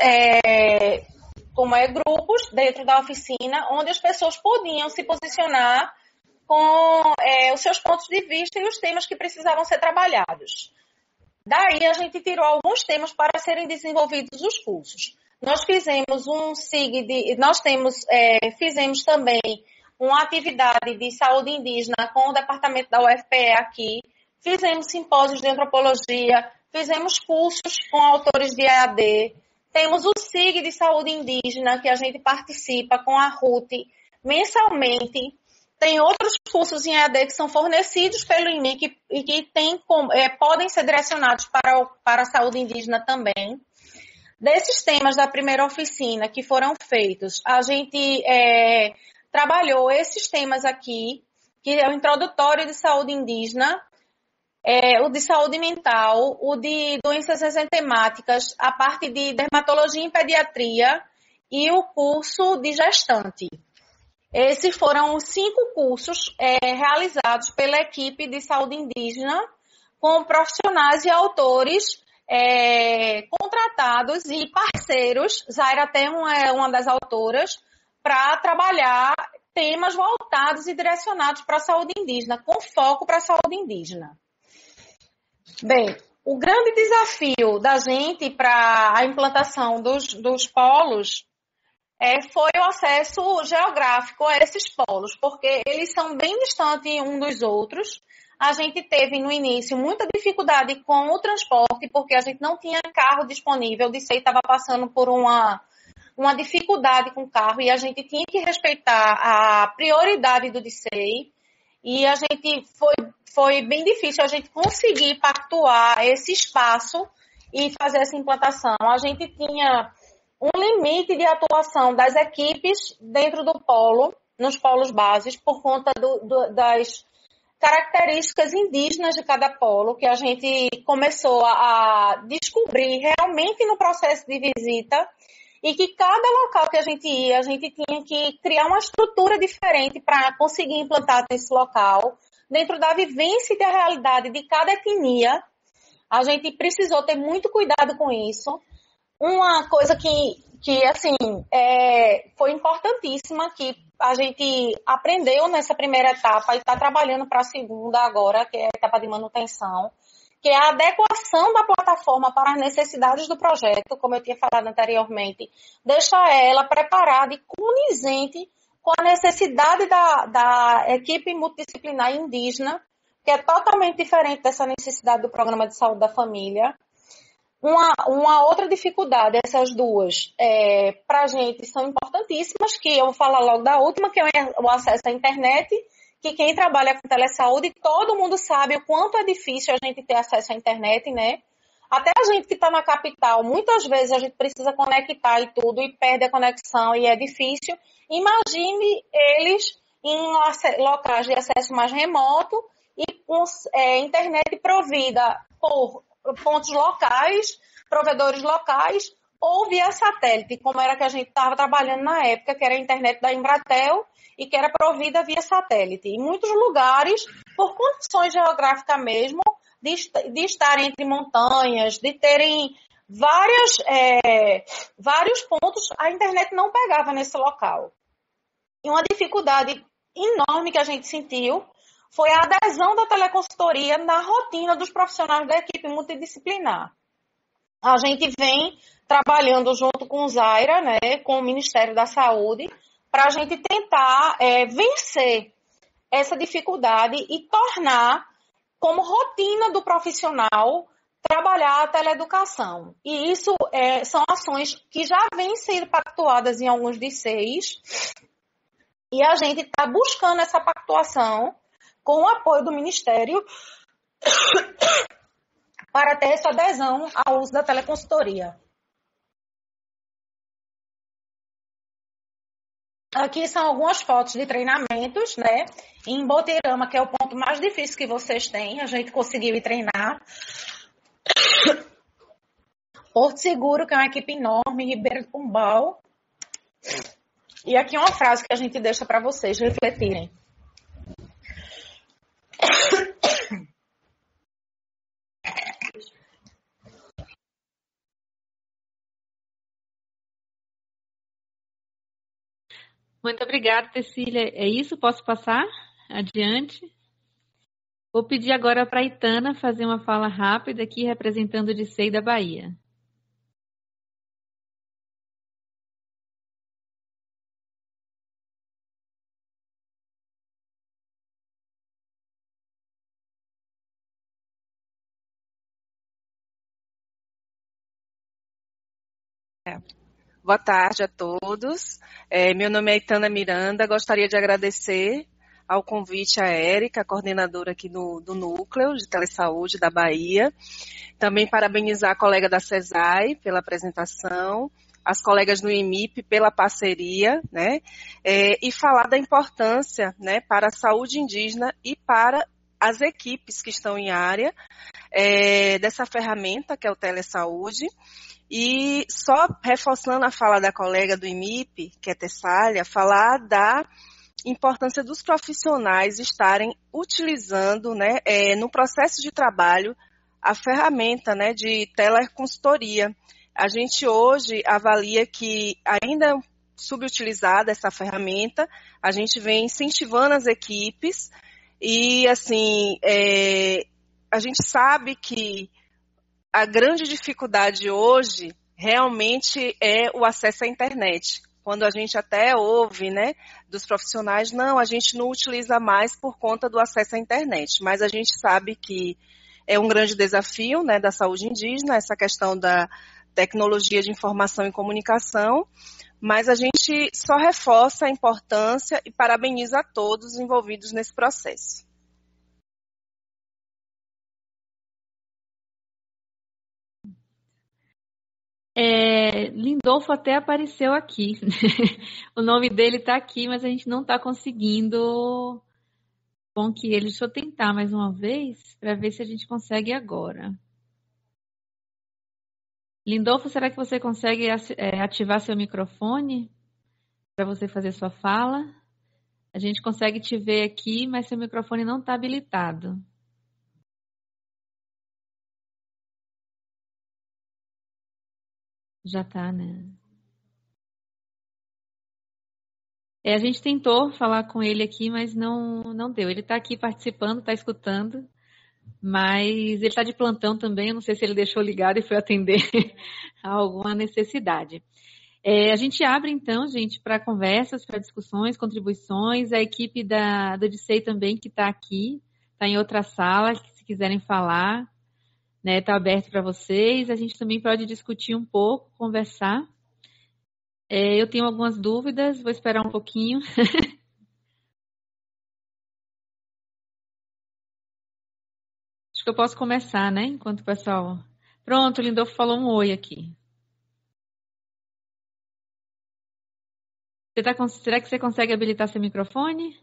grupos dentro da oficina, onde as pessoas podiam se posicionar com os seus pontos de vista e os temas que precisavam ser trabalhados. Daí a gente tirou alguns temas para serem desenvolvidos os cursos. Nós fizemos um SIG, fizemos também uma atividade de saúde indígena com o departamento da UFPE aqui, fizemos simpósios de antropologia, fizemos cursos com autores de EAD, temos o SIG de saúde indígena, que a gente participa com a RUT mensalmente. Tem outros cursos em EAD que são fornecidos pelo IMIC e que podem ser direcionados para a saúde indígena também. Desses temas da primeira oficina que foram feitos, a gente trabalhou esses temas aqui, que é o introdutório de saúde indígena, o de saúde mental, o de doenças exentemáticas, a parte de dermatologia em pediatria e o curso de gestante. Esses foram os 5 cursos realizados pela equipe de saúde indígena, com profissionais e autores contratados e parceiros. Zaira até é uma das autoras, para trabalhar temas voltados e direcionados para a saúde indígena, com foco para a saúde indígena. Bem, o grande desafio da gente para a implantação dos polos foi o acesso geográfico a esses polos, porque eles são bem distantes um dos outros. A gente teve, no início, muita dificuldade com o transporte, porque a gente não tinha carro disponível. O DICEI estava passando por uma dificuldade com o carro e a gente tinha que respeitar a prioridade do DICEI. E a gente foi bem difícil a gente conseguir pactuar esse espaço e fazer essa implantação. A gente tinha um limite de atuação das equipes dentro do polo, nos polos bases, por conta das características indígenas de cada polo, que a gente começou a descobrir realmente no processo de visita, e que cada local que a gente ia, a gente tinha que criar uma estrutura diferente para conseguir implantar nesse local, dentro da vivência e da realidade de cada etnia. A gente precisou ter muito cuidado com isso. Uma coisa que assim, foi importantíssima, que a gente aprendeu nessa primeira etapa e está trabalhando para a segunda agora, que é a etapa de manutenção, que é a adequação da plataforma para as necessidades do projeto, como eu tinha falado anteriormente, deixar ela preparada e condizente com a necessidade da equipe multidisciplinar indígena, que é totalmente diferente dessa necessidade do Programa de Saúde da Família. Uma outra dificuldade, essas duas, para a gente são importantíssimas, que eu vou falar logo da última, que é o acesso à internet, que quem trabalha com telesaúde, todo mundo sabe o quanto é difícil a gente ter acesso à internet, né? Até a gente que está na capital, muitas vezes a gente precisa conectar e tudo, e perde a conexão, e é difícil. Imagine eles em locais de acesso mais remoto e com internet provida por pontos locais, provedores locais, ou via satélite, como era que a gente estava trabalhando na época, que era a internet da Embratel e que era provida via satélite. Em muitos lugares, por condições geográficas mesmo, de estar entre montanhas, de terem vários pontos, a internet não pegava nesse local. E uma dificuldade enorme que a gente sentiu foi a adesão da teleconsultoria na rotina dos profissionais da equipe multidisciplinar. A gente vem trabalhando junto com o Zaira, né, com o Ministério da Saúde, para a gente tentar vencer essa dificuldade e tornar como rotina do profissional trabalhar a teleeducação. E isso são ações que já vêm sendo pactuadas em alguns DICEIs, e a gente está buscando essa pactuação com o apoio do Ministério para ter essa adesão ao uso da teleconsultoria. Aqui são algumas fotos de treinamentos, né? Em Botirama, que é o ponto mais difícil que vocês têm, a gente conseguiu ir treinar. Porto Seguro, que é uma equipe enorme, Ribeira do Pombal. E aqui uma frase que a gente deixa para vocês refletirem. Muito obrigada, Cecília. É isso? Posso passar? Adiante. Vou pedir agora para a Itana fazer uma fala rápida aqui, representando o DICEI da Bahia. Boa tarde a todos. Meu nome é Itana Miranda. Gostaria de agradecer ao convite à Érica, coordenadora aqui do Núcleo de Telesaúde da Bahia. Também parabenizar a colega da CESAI pela apresentação, as colegas do IMIP pela parceria, né? E falar da importância, né, para a saúde indígena e para as equipes que estão em área dessa ferramenta que é o Telesaúde. E só reforçando a fala da colega do IMIP, que é Tessália, falar da importância dos profissionais estarem utilizando, né, no processo de trabalho a ferramenta, né, de teleconsultoria. A gente hoje avalia que ainda é subutilizada essa ferramenta, a gente vem incentivando as equipes e, assim, a gente sabe que a grande dificuldade hoje realmente é o acesso à internet. quando a gente até ouve, né, dos profissionais, não, a gente não utiliza mais por conta do acesso à internet, mas a gente sabe que é um grande desafio, né, da saúde indígena, essa questão da tecnologia de informação e comunicação, mas a gente só reforça a importância e parabeniza a todos os envolvidos nesse processo. Lindolfo até apareceu aqui. O nome dele está aqui, mas a gente não está conseguindo com que ele. Deixa eu tentar mais uma vez para ver se a gente consegue agora. Lindolfo, será que você consegue ativar seu microfone para você fazer sua fala? A gente consegue te ver aqui, mas seu microfone não está habilitado. Já está, né? A gente tentou falar com ele aqui, mas não deu. Ele está aqui participando, está escutando, mas ele está de plantão também. Eu não sei se ele deixou ligado e foi atender a alguma necessidade. A gente abre, então, gente, para conversas, para discussões, contribuições. A equipe do Odissei também, que está aqui, está em outra sala, que se quiserem falar, né, está aberto para vocês. A gente também pode discutir um pouco, conversar. Eu tenho algumas dúvidas, vou esperar um pouquinho. Acho que eu posso começar, né? Enquanto o pessoal... Pronto, o Lindolfo falou um oi aqui. Será que você consegue habilitar seu microfone?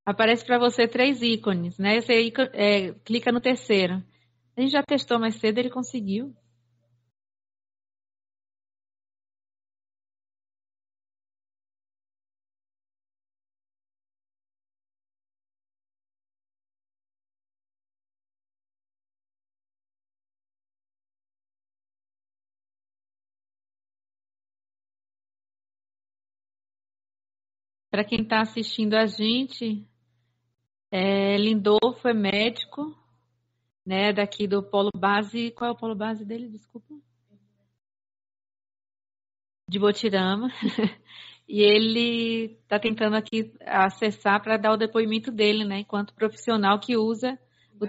Aparece para você 3 ícones, né? Você clica no terceiro. A gente já testou mais cedo, ele conseguiu. Para quem está assistindo a gente, Lindolfo é médico, né? Daqui do Polo Base. Qual é o Polo Base dele? Desculpa. De Botirama. E ele está tentando aqui acessar para dar o depoimento dele, né? Enquanto profissional que usa o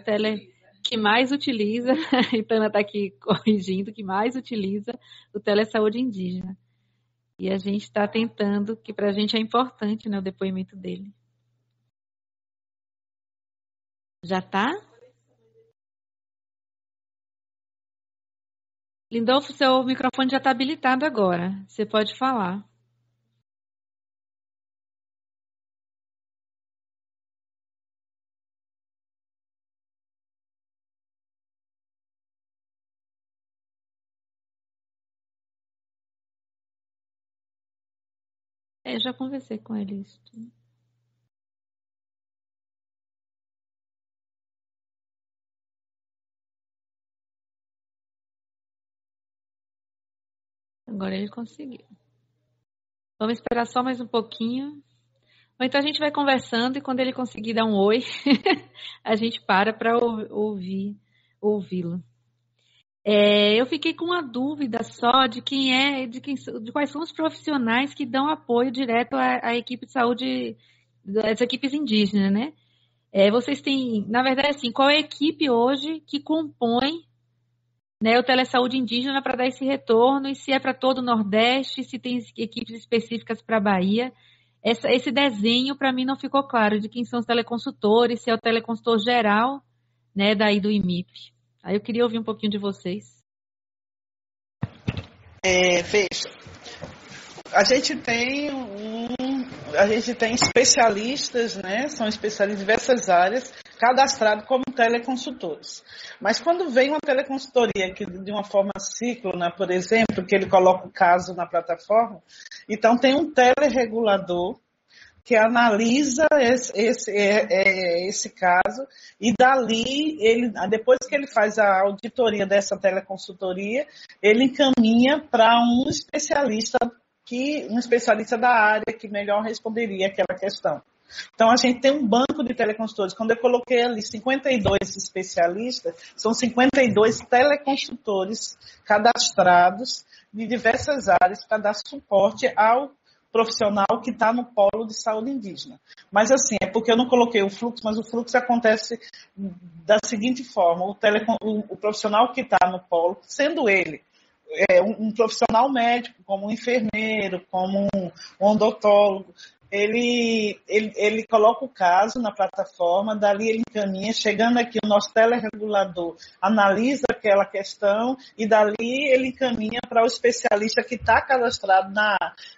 que mais utiliza, a Itana está aqui corrigindo, que mais utiliza o telesaúde indígena. E a gente está tentando, que para a gente é importante, né, o depoimento dele. Já está? Lindolfo, seu microfone já está habilitado agora. Você pode falar. Eu já conversei com ele isso. Agora ele conseguiu. Vamos esperar só mais um pouquinho. Ou então a gente vai conversando e quando ele conseguir dar um oi, a gente para ouvi-lo. Eu fiquei com uma dúvida só de de quais são os profissionais que dão apoio direto à equipe de saúde, das equipes indígenas, né? Vocês têm, na verdade, assim, qual é a equipe hoje que compõe, né, o telesaúde indígena para dar esse retorno, e se é para todo o Nordeste, se tem equipes específicas para a Bahia? Esse desenho, para mim, não ficou claro de quem são os teleconsultores, se é o teleconsultor geral, né, daí do IMIP. Aí eu queria ouvir um pouquinho de vocês. Veja, a gente tem especialistas, né? São especialistas em diversas áreas, cadastrados como teleconsultores. Mas quando vem uma teleconsultoria que, de uma forma síncrona, por exemplo, que ele coloca o caso na plataforma, então tem um teleregulador, que analisa esse caso e dali, depois que ele faz a auditoria dessa teleconsultoria, ele encaminha para um especialista da área que melhor responderia aquela questão. Então, a gente tem um banco de teleconsultores. Quando eu coloquei ali 52 especialistas, são 52 teleconsultores cadastrados de diversas áreas para dar suporte ao profissional que está no polo de saúde indígena. Mas assim, é porque eu não coloquei o fluxo, mas o fluxo acontece da seguinte forma: o profissional que está no polo, sendo ele um profissional médico, como um enfermeiro, como um odontólogo, ele coloca o caso na plataforma, dali ele encaminha, chegando aqui o nosso teleregulador analisa aquela questão e dali ele encaminha para o especialista que está cadastrado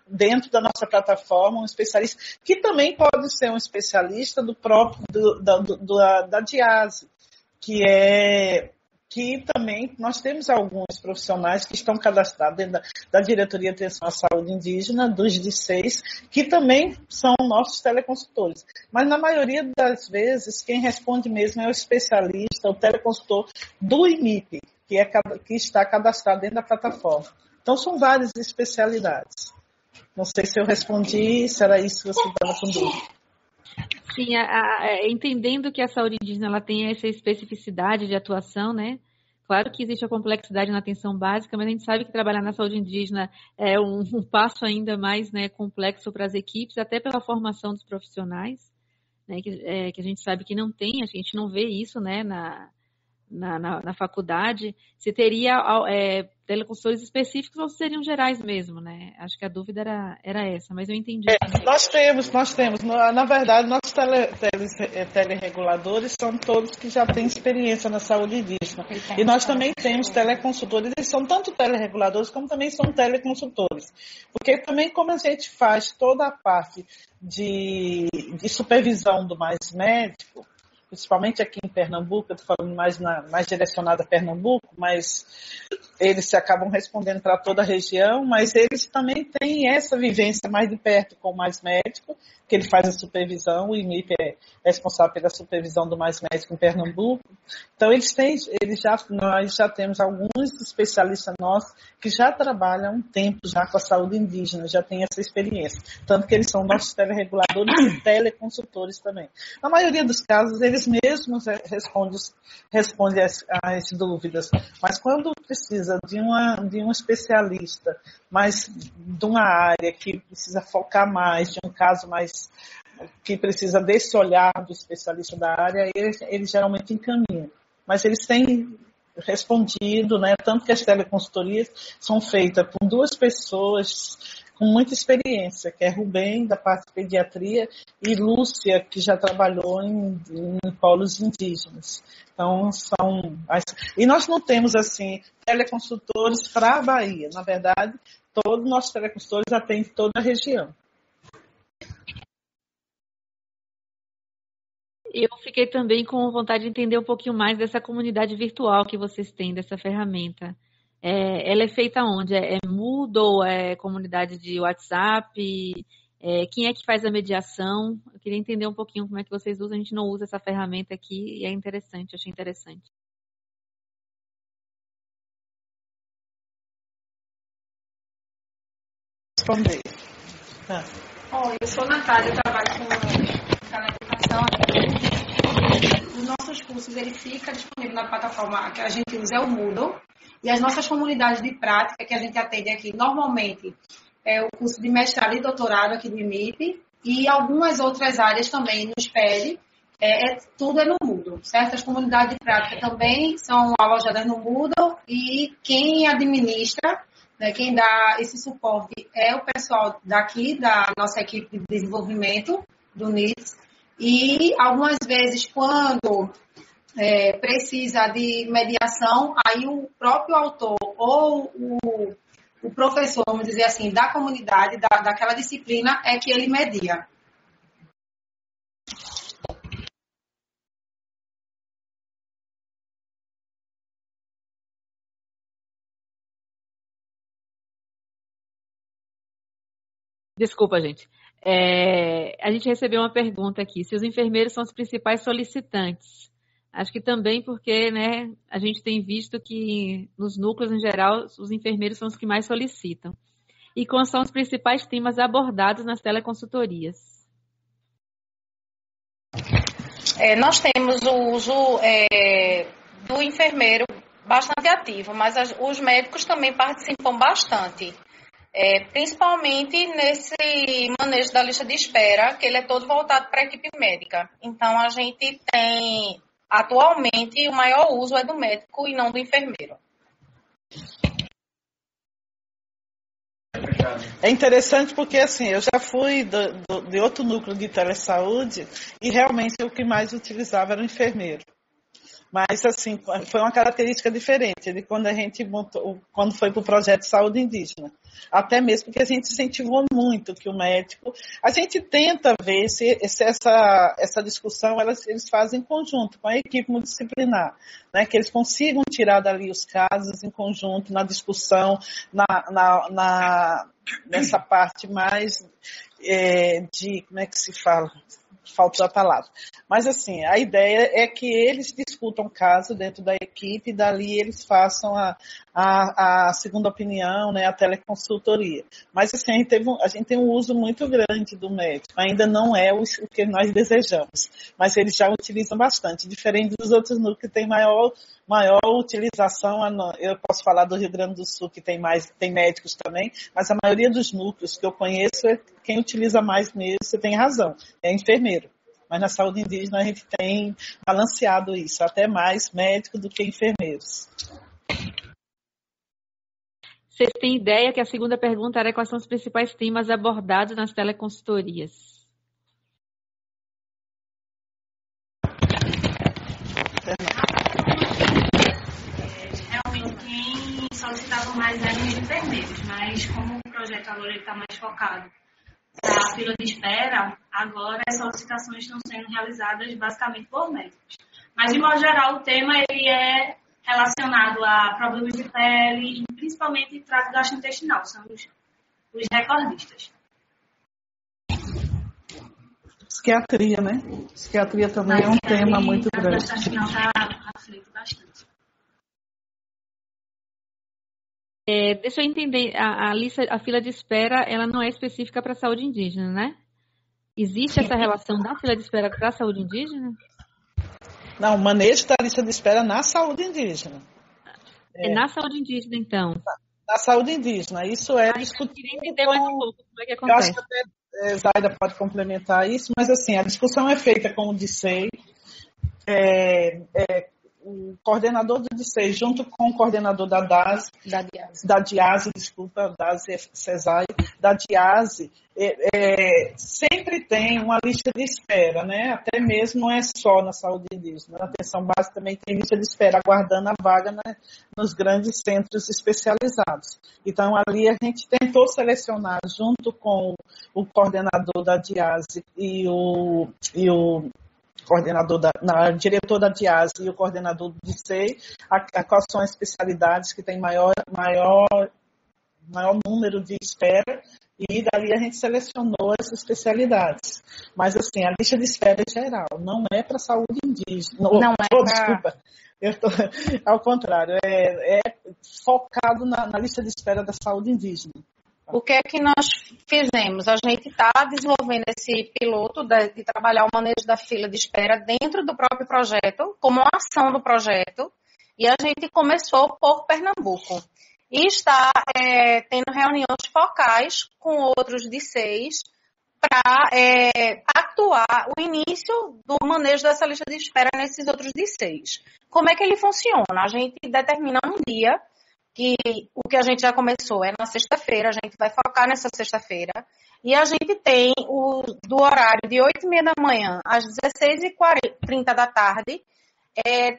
dentro da nossa plataforma, um especialista que também pode ser um especialista da DIASE, que também nós temos alguns profissionais que estão cadastrados dentro da Diretoria de Atenção à Saúde Indígena, dos DICEIs, que também são nossos teleconsultores. Mas na maioria das vezes, quem responde mesmo é o especialista, o teleconsultor do IMIP, que está cadastrado dentro da plataforma. Então, são várias especialidades. Não sei se eu respondi, se era isso que você estava com dúvida. Sim, entendendo que a saúde indígena ela tem essa especificidade de atuação, né? Claro que existe a complexidade na atenção básica, mas a gente sabe que trabalhar na saúde indígena é um passo ainda mais, né, complexo para as equipes, até pela formação dos profissionais, né, que a gente sabe que não tem, a gente não vê isso, né, na faculdade. Se teria teleconsultores específicos ou seriam gerais mesmo, né? Acho que a dúvida era essa, mas eu entendi. Nós temos. Na verdade, nossos telereguladores são todos que já têm experiência na saúde indígena. E nós também temos teleconsultores, eles são tanto telereguladores como também são teleconsultores. Porque também como a gente faz toda a parte de supervisão do mais médico, principalmente aqui em Pernambuco, eu estou falando mais direcionado a Pernambuco, mas eles acabam respondendo para toda a região, mas eles também têm essa vivência mais de perto com o mais médico, que ele faz a supervisão, o IMIP é responsável pela supervisão do mais médico em Pernambuco. Então, nós já temos alguns especialistas nossos que já trabalham há um tempo já com a saúde indígena, já têm essa experiência. Tanto que eles são nossos telereguladores e teleconsultores também. Na maioria dos casos, eles mesmos respondem às dúvidas. Mas quando precisa de um especialista, mas de uma área que precisa focar mais, de um caso mais que precisa desse olhar do especialista da área, ele geralmente encaminha. Mas eles têm respondido, né? Tanto que as teleconsultorias são feitas por duas pessoas com muita experiência, que é Rubem, da parte de pediatria, e Lúcia, que já trabalhou em polos indígenas. Então, e nós não temos, assim, teleconsultores para a Bahia. Na verdade, todos os nossos teleconsultores atendem toda a região. Eu fiquei também com vontade de entender um pouquinho mais dessa comunidade virtual que vocês têm, dessa ferramenta. Ela é feita onde? É Moodle, é comunidade de WhatsApp? Quem é que faz a mediação? Eu queria entender um pouquinho como é que vocês usam. A gente não usa essa ferramenta aqui e é interessante, achei interessante. Responder. Eu sou Natália, eu trabalho com educação. Os nossos cursos, ele fica disponível na plataforma que a gente usa, é o Moodle. E as nossas comunidades de prática que a gente atende aqui, normalmente, é o curso de mestrado e doutorado aqui do IMIP, e algumas outras áreas também nos pede, tudo é no Moodle, certo? As comunidades de prática também são alojadas no Moodle, e quem administra, né, quem dá esse suporte é o pessoal daqui, da nossa equipe de desenvolvimento, do NITS, e algumas vezes, quando precisa de mediação, aí o próprio autor ou o professor, vamos dizer assim, da comunidade, daquela disciplina, é que ele media. Desculpa, gente. A gente recebeu uma pergunta aqui, se os enfermeiros são os principais solicitantes. Acho que também porque, né, a gente tem visto que nos núcleos, em geral, os enfermeiros são os que mais solicitam. E quais são os principais temas abordados nas teleconsultorias? Nós temos o uso do enfermeiro bastante ativo, mas os médicos também participam bastante. Principalmente nesse manejo da lista de espera, que ele é todo voltado para a equipe médica. Então, a gente tem, atualmente, o maior uso é do médico e não do enfermeiro. É interessante porque, assim, eu já fui de outro núcleo de telesaúde e realmente o que mais utilizava era o enfermeiro. Mas, assim, foi uma característica diferente de quando a gente quando foi para o projeto de saúde indígena. Até mesmo porque a gente incentivou muito que o médico... A gente tenta ver se essa discussão eles fazem em conjunto com a equipe multidisciplinar, né? Que eles consigam tirar dali os casos em conjunto, na discussão, nessa parte mais como é que se fala? Faltou a palavra. Mas, assim, a ideia é que eles discutam o caso dentro da equipe e dali eles façam a segunda opinião, né, a teleconsultoria. Mas, assim, a gente tem um uso muito grande do médico. Ainda não é o que nós desejamos, mas eles já utilizam bastante, diferente dos outros núcleos que tem maior utilização. Eu posso falar do Rio Grande do Sul, que tem médicos também, mas a maioria dos núcleos que eu conheço, quem utiliza mais mesmo, você tem razão, é enfermeiro. Mas na saúde indígena a gente tem balanceado isso, até mais médico do que enfermeiros. Vocês têm ideia que a segunda pergunta era quais são os principais temas abordados nas teleconsultorias? Realmente quem solicitava mais eram os enfermeiros, mas como o projeto agora está mais focado na fila de espera, agora as solicitações estão sendo realizadas basicamente por médicos. Mas, de modo geral, o tema ele é relacionado a problemas de pele e principalmente trato gastrointestinal, são os recordistas. Psiquiatria, né? Psiquiatria também é um tema muito grande. O gastrointestinal está aflito bastante. Deixa eu entender, a fila de espera, ela não é específica para a saúde indígena, né? Existe essa relação da fila de espera para a saúde indígena? Não, o manejo da lista de espera na saúde indígena. Na saúde indígena, então? Na saúde indígena, isso é discutido. Eu queria entender mais um pouco como é que acontece. Eu acho que até Zaida pode complementar isso, mas assim, a discussão é feita com o DICEI, o coordenador do DICEI, junto com o coordenador da DIASE, da DIASE, sempre tem uma lista de espera, né? Até mesmo não é só na saúde indígena, na atenção básica também tem lista de espera, aguardando a vaga, né, nos grandes centros especializados. Então, ali a gente tentou selecionar, junto com o coordenador da DIASE e o diretor da DIASE e o coordenador do DICEI, quais são as especialidades que têm maior número de espera, e dali a gente selecionou essas especialidades. Mas, assim, a lista de espera é geral, não é para saúde indígena. Desculpa, ao contrário, é focado na lista de espera da saúde indígena. O que é que nós fizemos? A gente está desenvolvendo esse piloto de trabalhar o manejo da fila de espera dentro do próprio projeto, como uma ação do projeto, e a gente começou por Pernambuco. E está tendo reuniões focais com outros DICEIs para atuar o início do manejo dessa lista de espera nesses outros DICEIs. Como é que ele funciona? A gente determina um dia, que o que a gente já começou é na sexta-feira, a gente vai focar nessa sexta-feira, e a gente tem do horário de 8h30 da manhã às 16h30 da tarde,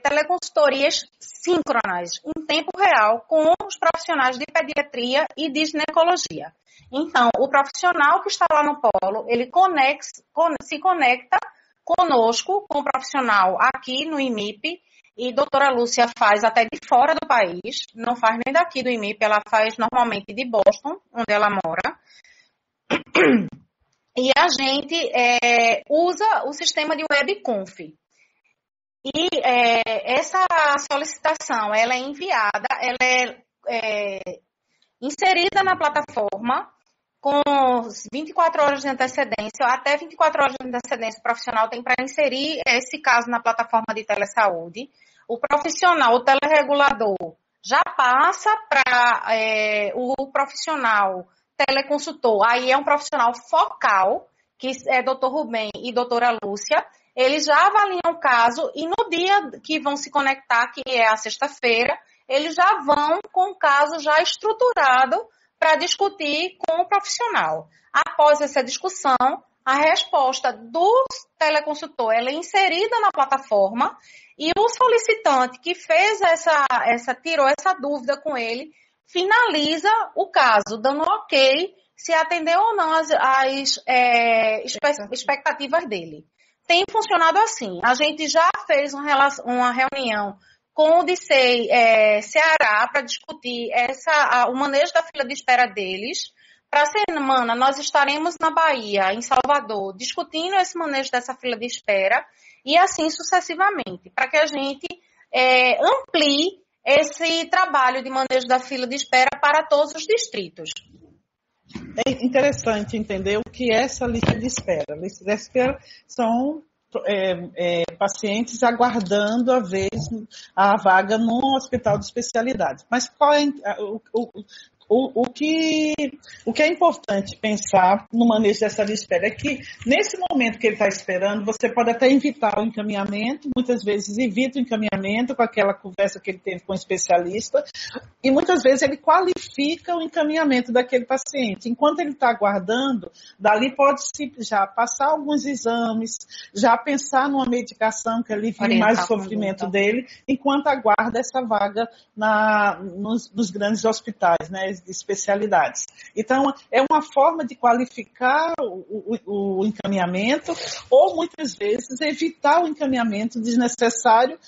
teleconsultorias síncronas, em tempo real, com os profissionais de pediatria e de ginecologia. Então, o profissional que está lá no polo, ele se conecta conosco, com o profissional aqui no IMIP, e a doutora Lúcia faz até de fora do país, não faz nem daqui do IMIP, ela faz normalmente de Boston, onde ela mora. E a gente usa o sistema de webconf. E essa solicitação, ela é enviada, ela é inserida na plataforma com 24 horas de antecedência, até 24 horas de antecedência o profissional tem para inserir esse caso na plataforma de telesaúde. O profissional, o teleregulador, já passa para o profissional teleconsultor. Aí é um profissional focal, que é doutor Rubem e doutora Lúcia. Eles já avaliam o caso e no dia que vão se conectar, que é a sexta-feira, eles já vão com o caso já estruturado para discutir com o profissional. Após essa discussão, a resposta do teleconsultor ela é inserida na plataforma e o solicitante que fez tirou essa dúvida com ele, finaliza o caso, dando ok se atendeu ou não as expectativas dele. Tem funcionado assim. A gente já fez uma reunião com o DICEI Ceará para discutir o manejo da fila de espera deles. Para a semana, nós estaremos na Bahia, em Salvador, discutindo esse manejo dessa fila de espera e assim sucessivamente, para que a gente amplie esse trabalho de manejo da fila de espera para todos os distritos. É interessante entender o que é essa lista de espera. A lista de espera são pacientes aguardando a vaga no hospital de especialidade. Mas qual é o que é importante pensar no manejo dessa lista de espera é que, nesse momento que ele está esperando, você pode até evitar o encaminhamento, muitas vezes evita o encaminhamento com aquela conversa que ele teve com o especialista, e muitas vezes ele qualifica o encaminhamento daquele paciente. Enquanto ele está aguardando, dali pode-se já passar alguns exames, já pensar numa medicação que alivie mais o sofrimento dele, enquanto aguarda essa vaga nos grandes hospitais, né? De especialidades. Então, é uma forma de qualificar o encaminhamento ou, muitas vezes, evitar o encaminhamento desnecessário,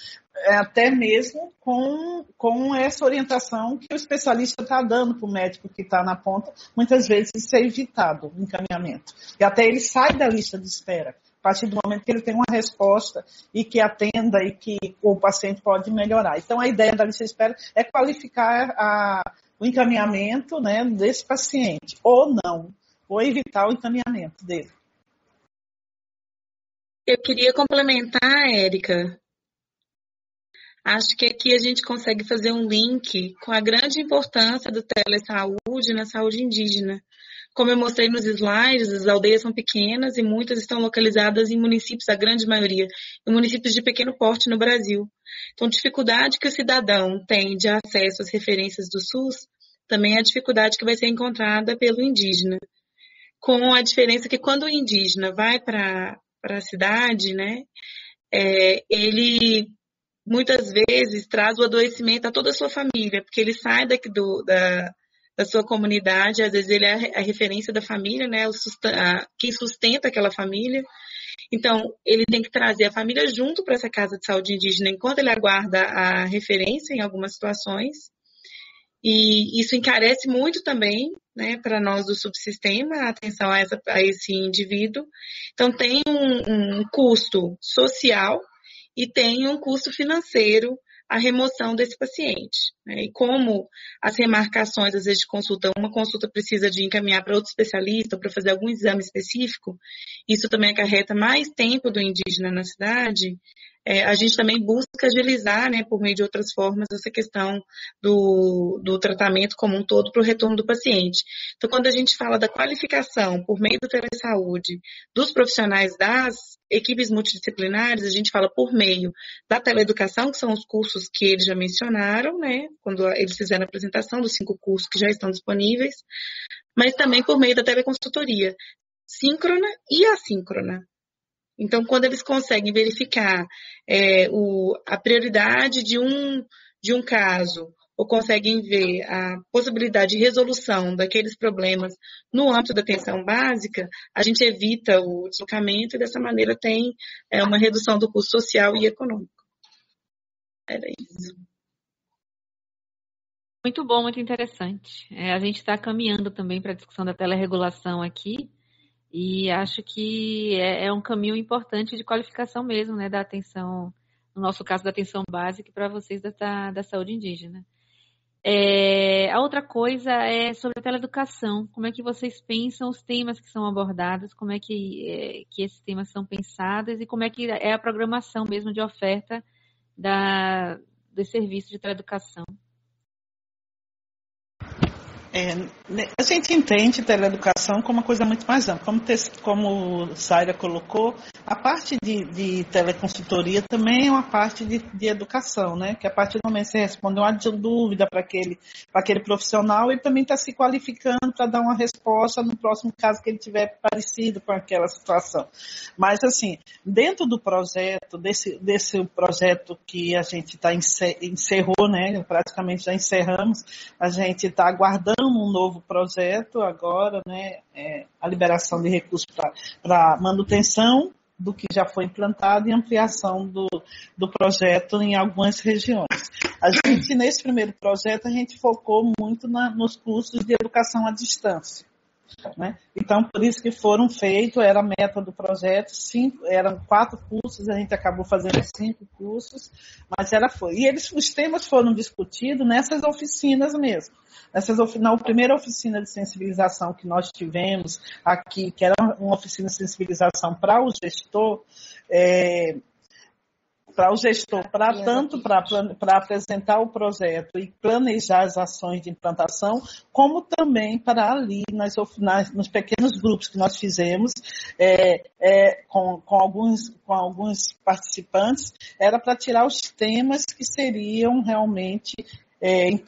até mesmo com essa orientação que o especialista está dando para o médico que está na ponta, muitas vezes isso é evitado, o encaminhamento. E até ele sai da lista de espera. A partir do momento que ele tem uma resposta e que atenda e que o paciente pode melhorar. Então, a ideia da lista de espera é qualificar o encaminhamento, né, desse paciente, ou não, ou evitar o encaminhamento dele. Eu queria complementar, Érica. Acho que aqui a gente consegue fazer um link com a grande importância do telesaúde na saúde indígena. Como eu mostrei nos slides, as aldeias são pequenas e muitas estão localizadas em municípios, a grande maioria, em municípios de pequeno porte no Brasil. Então, a dificuldade que o cidadão tem de acesso às referências do SUS também é a dificuldade que vai ser encontrada pelo indígena. Com a diferença que quando o indígena vai para a cidade, né, ele muitas vezes traz o adoecimento a toda a sua família, porque ele sai da sua comunidade, às vezes ele é a referência da família, né, quem sustenta aquela família. Então, ele tem que trazer a família junto para essa casa de saúde indígena, enquanto ele aguarda a referência em algumas situações. E isso encarece muito também, né, para nós do subsistema, a atenção a esse indivíduo. Então, tem um custo social e tem um custo financeiro a remoção desse paciente, né? E como as remarcações, às vezes, de consulta, uma consulta precisa de encaminhar para outro especialista ou para fazer algum exame específico, isso também acarreta mais tempo do indígena na cidade. A gente também busca agilizar, né, por meio de outras formas, essa questão do tratamento como um todo para o retorno do paciente. Então, quando a gente fala da qualificação por meio do telesaúde dos profissionais das equipes multidisciplinares, a gente fala por meio da teleeducação, que são os cursos que eles já mencionaram, né, quando eles fizeram a apresentação dos 5 cursos que já estão disponíveis, mas também por meio da teleconsultoria, síncrona e assíncrona. Então, quando eles conseguem verificar a prioridade de um caso, ou conseguem ver a possibilidade de resolução daqueles problemas no âmbito da atenção básica, a gente evita o deslocamento e, dessa maneira, tem uma redução do custo social e econômico. Era isso. Muito bom, muito interessante. A gente está caminhando também para a discussão da teleregulação aqui. E acho que é um caminho importante de qualificação mesmo, né, da atenção, no nosso caso, da atenção básica para vocês da saúde indígena. A outra coisa é sobre a teleeducação. Como é que vocês pensam os temas que são abordados, como é que esses temas são pensados e como é que é a programação mesmo de oferta dos serviços de teleeducação? A gente entende teleeducação como uma coisa muito mais ampla. Como Saira colocou, a parte de teleconsultoria também é uma parte de educação, né? Que a partir do momento que você responde uma dúvida para aquele profissional, ele também está se qualificando para dar uma resposta no próximo caso que ele tiver parecido com aquela situação. Mas, assim, dentro do projeto, desse projeto que a gente encerrou, né? Praticamente já encerramos, a gente está aguardando um novo projeto agora, né, a liberação de recursos para manutenção do que já foi implantado e ampliação do projeto em algumas regiões. A gente, nesse primeiro projeto, a gente focou muito nos cursos de educação à distância. Né? Então, por isso que foram feitos, era a meta do projeto, eram 4 cursos, a gente acabou fazendo 5 cursos, mas foi. E os temas foram discutidos nessas oficinas mesmo. Na primeira oficina de sensibilização que nós tivemos aqui, que era uma oficina de sensibilização para o gestor, para apresentar o projeto e planejar as ações de implantação, como também para ali, nos pequenos grupos que nós fizemos, com alguns participantes, era para tirar os temas que seriam realmente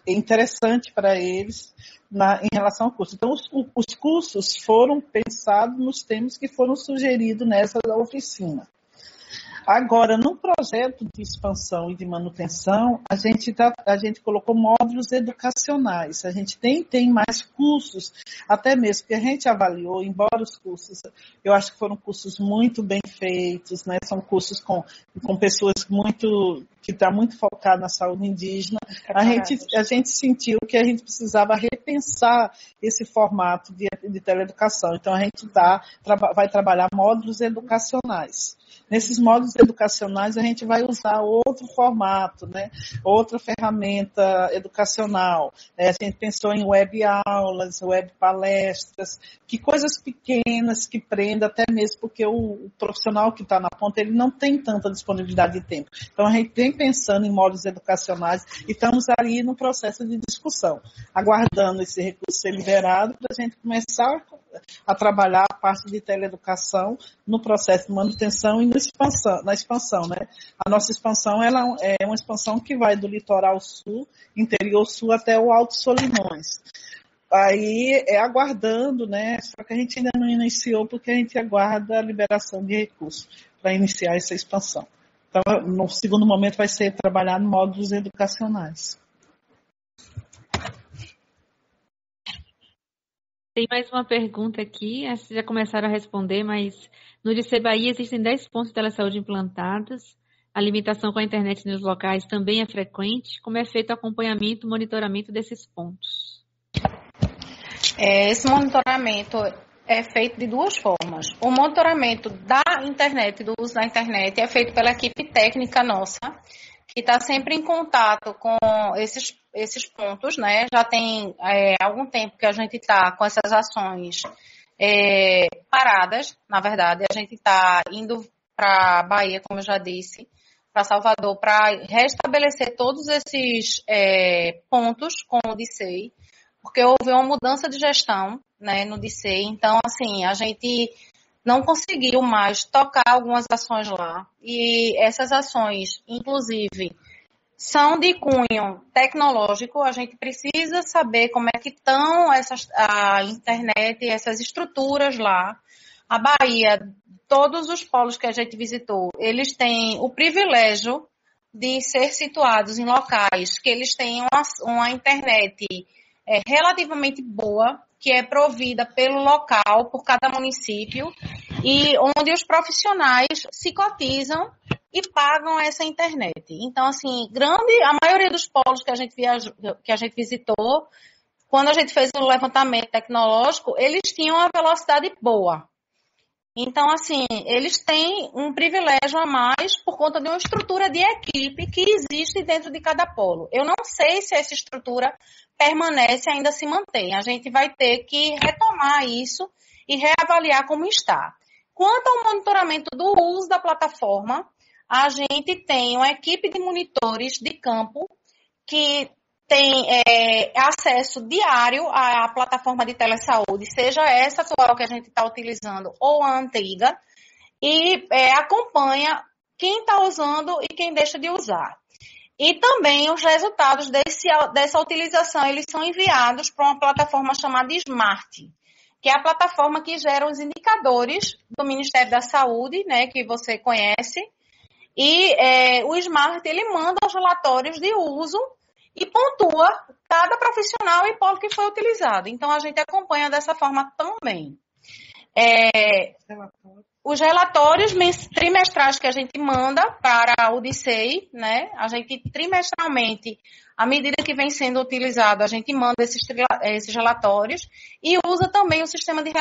interessantes para eles em relação ao curso. Então, os cursos foram pensados nos temas que foram sugeridos nessa oficina. Agora, no projeto de expansão e de manutenção, a gente colocou módulos educacionais. A gente tem mais cursos, até mesmo que a gente avaliou, embora os cursos, eu acho que foram cursos muito bem feitos, né? São cursos com pessoas que estão muito focadas na saúde indígena. A gente sentiu que a gente precisava repensar esse formato de teleeducação. Então, a gente vai trabalhar módulos educacionais. Nesses módulos educacionais, a gente vai usar outro formato, né? Outra ferramenta educacional. A gente pensou em web aulas, web palestras, que coisas pequenas que prendam, até mesmo porque o profissional que está na ponta, ele não tem tanta disponibilidade de tempo. Então, a gente vem pensando em módulos educacionais e estamos aí no processo de discussão, aguardando esse recurso ser liberado para a gente começar a trabalhar a parte de teleeducação no processo de manutenção e na expansão, né? A nossa expansão ela é uma expansão que vai do litoral sul, interior sul, até o Alto Solimões. Aí aguardando, né? Só que a gente ainda não iniciou porque a gente aguarda a liberação de recursos para iniciar essa expansão. Então, no segundo momento vai ser trabalhar em módulos educacionais. Tem mais uma pergunta aqui, acho que já começaram a responder, mas no DC Bahia existem 10 pontos de telesaúde implantados, a limitação com a internet nos locais também é frequente, como é feito o acompanhamento e monitoramento desses pontos? Esse monitoramento é feito de 2 formas. O monitoramento da internet, do uso da internet, é feito pela equipe técnica nossa, que está sempre em contato com esses pontos, né? Já tem algum tempo que a gente está com essas ações paradas, na verdade. A gente está indo para a Bahia, como eu já disse, para Salvador, para restabelecer todos esses pontos com o DICEI, porque houve uma mudança de gestão, né, no DICEI. Então, assim, a gente não conseguiu mais tocar algumas ações lá. E essas ações, inclusive, são de cunho tecnológico. A gente precisa saber como é que estão a internet e essas estruturas lá. A Bahia, todos os polos que a gente visitou, eles têm o privilégio de ser situados em locais que eles têm uma internet relativamente boa, que é provida pelo local, por cada município, e onde os profissionais se cotizam e pagam essa internet. Então, assim, a maioria dos polos que a gente visitou, quando a gente fez o levantamento tecnológico, eles tinham uma velocidade boa. Então, assim, eles têm um privilégio a mais por conta de uma estrutura de equipe que existe dentro de cada polo. Eu não sei se essa estrutura permanece, ainda se mantém. A gente vai ter que retomar isso e reavaliar como está. Quanto ao monitoramento do uso da plataforma, a gente tem uma equipe de monitores de campo que tem acesso diário à plataforma de telesaúde, seja essa atual que a gente está utilizando ou a antiga, e acompanha quem está usando e quem deixa de usar. E também os resultados dessa utilização, eles são enviados para uma plataforma chamada Smart, que é a plataforma que gera os indicadores do Ministério da Saúde, né, que você conhece, e o Smart, ele manda os relatórios de uso e pontua cada profissional e polo que foi utilizado. Então, a gente acompanha dessa forma também. Os relatórios trimestrais que a gente manda para o DICEI, né? A gente trimestralmente, à medida que vem sendo utilizado, a gente manda esses relatórios e usa também o sistema de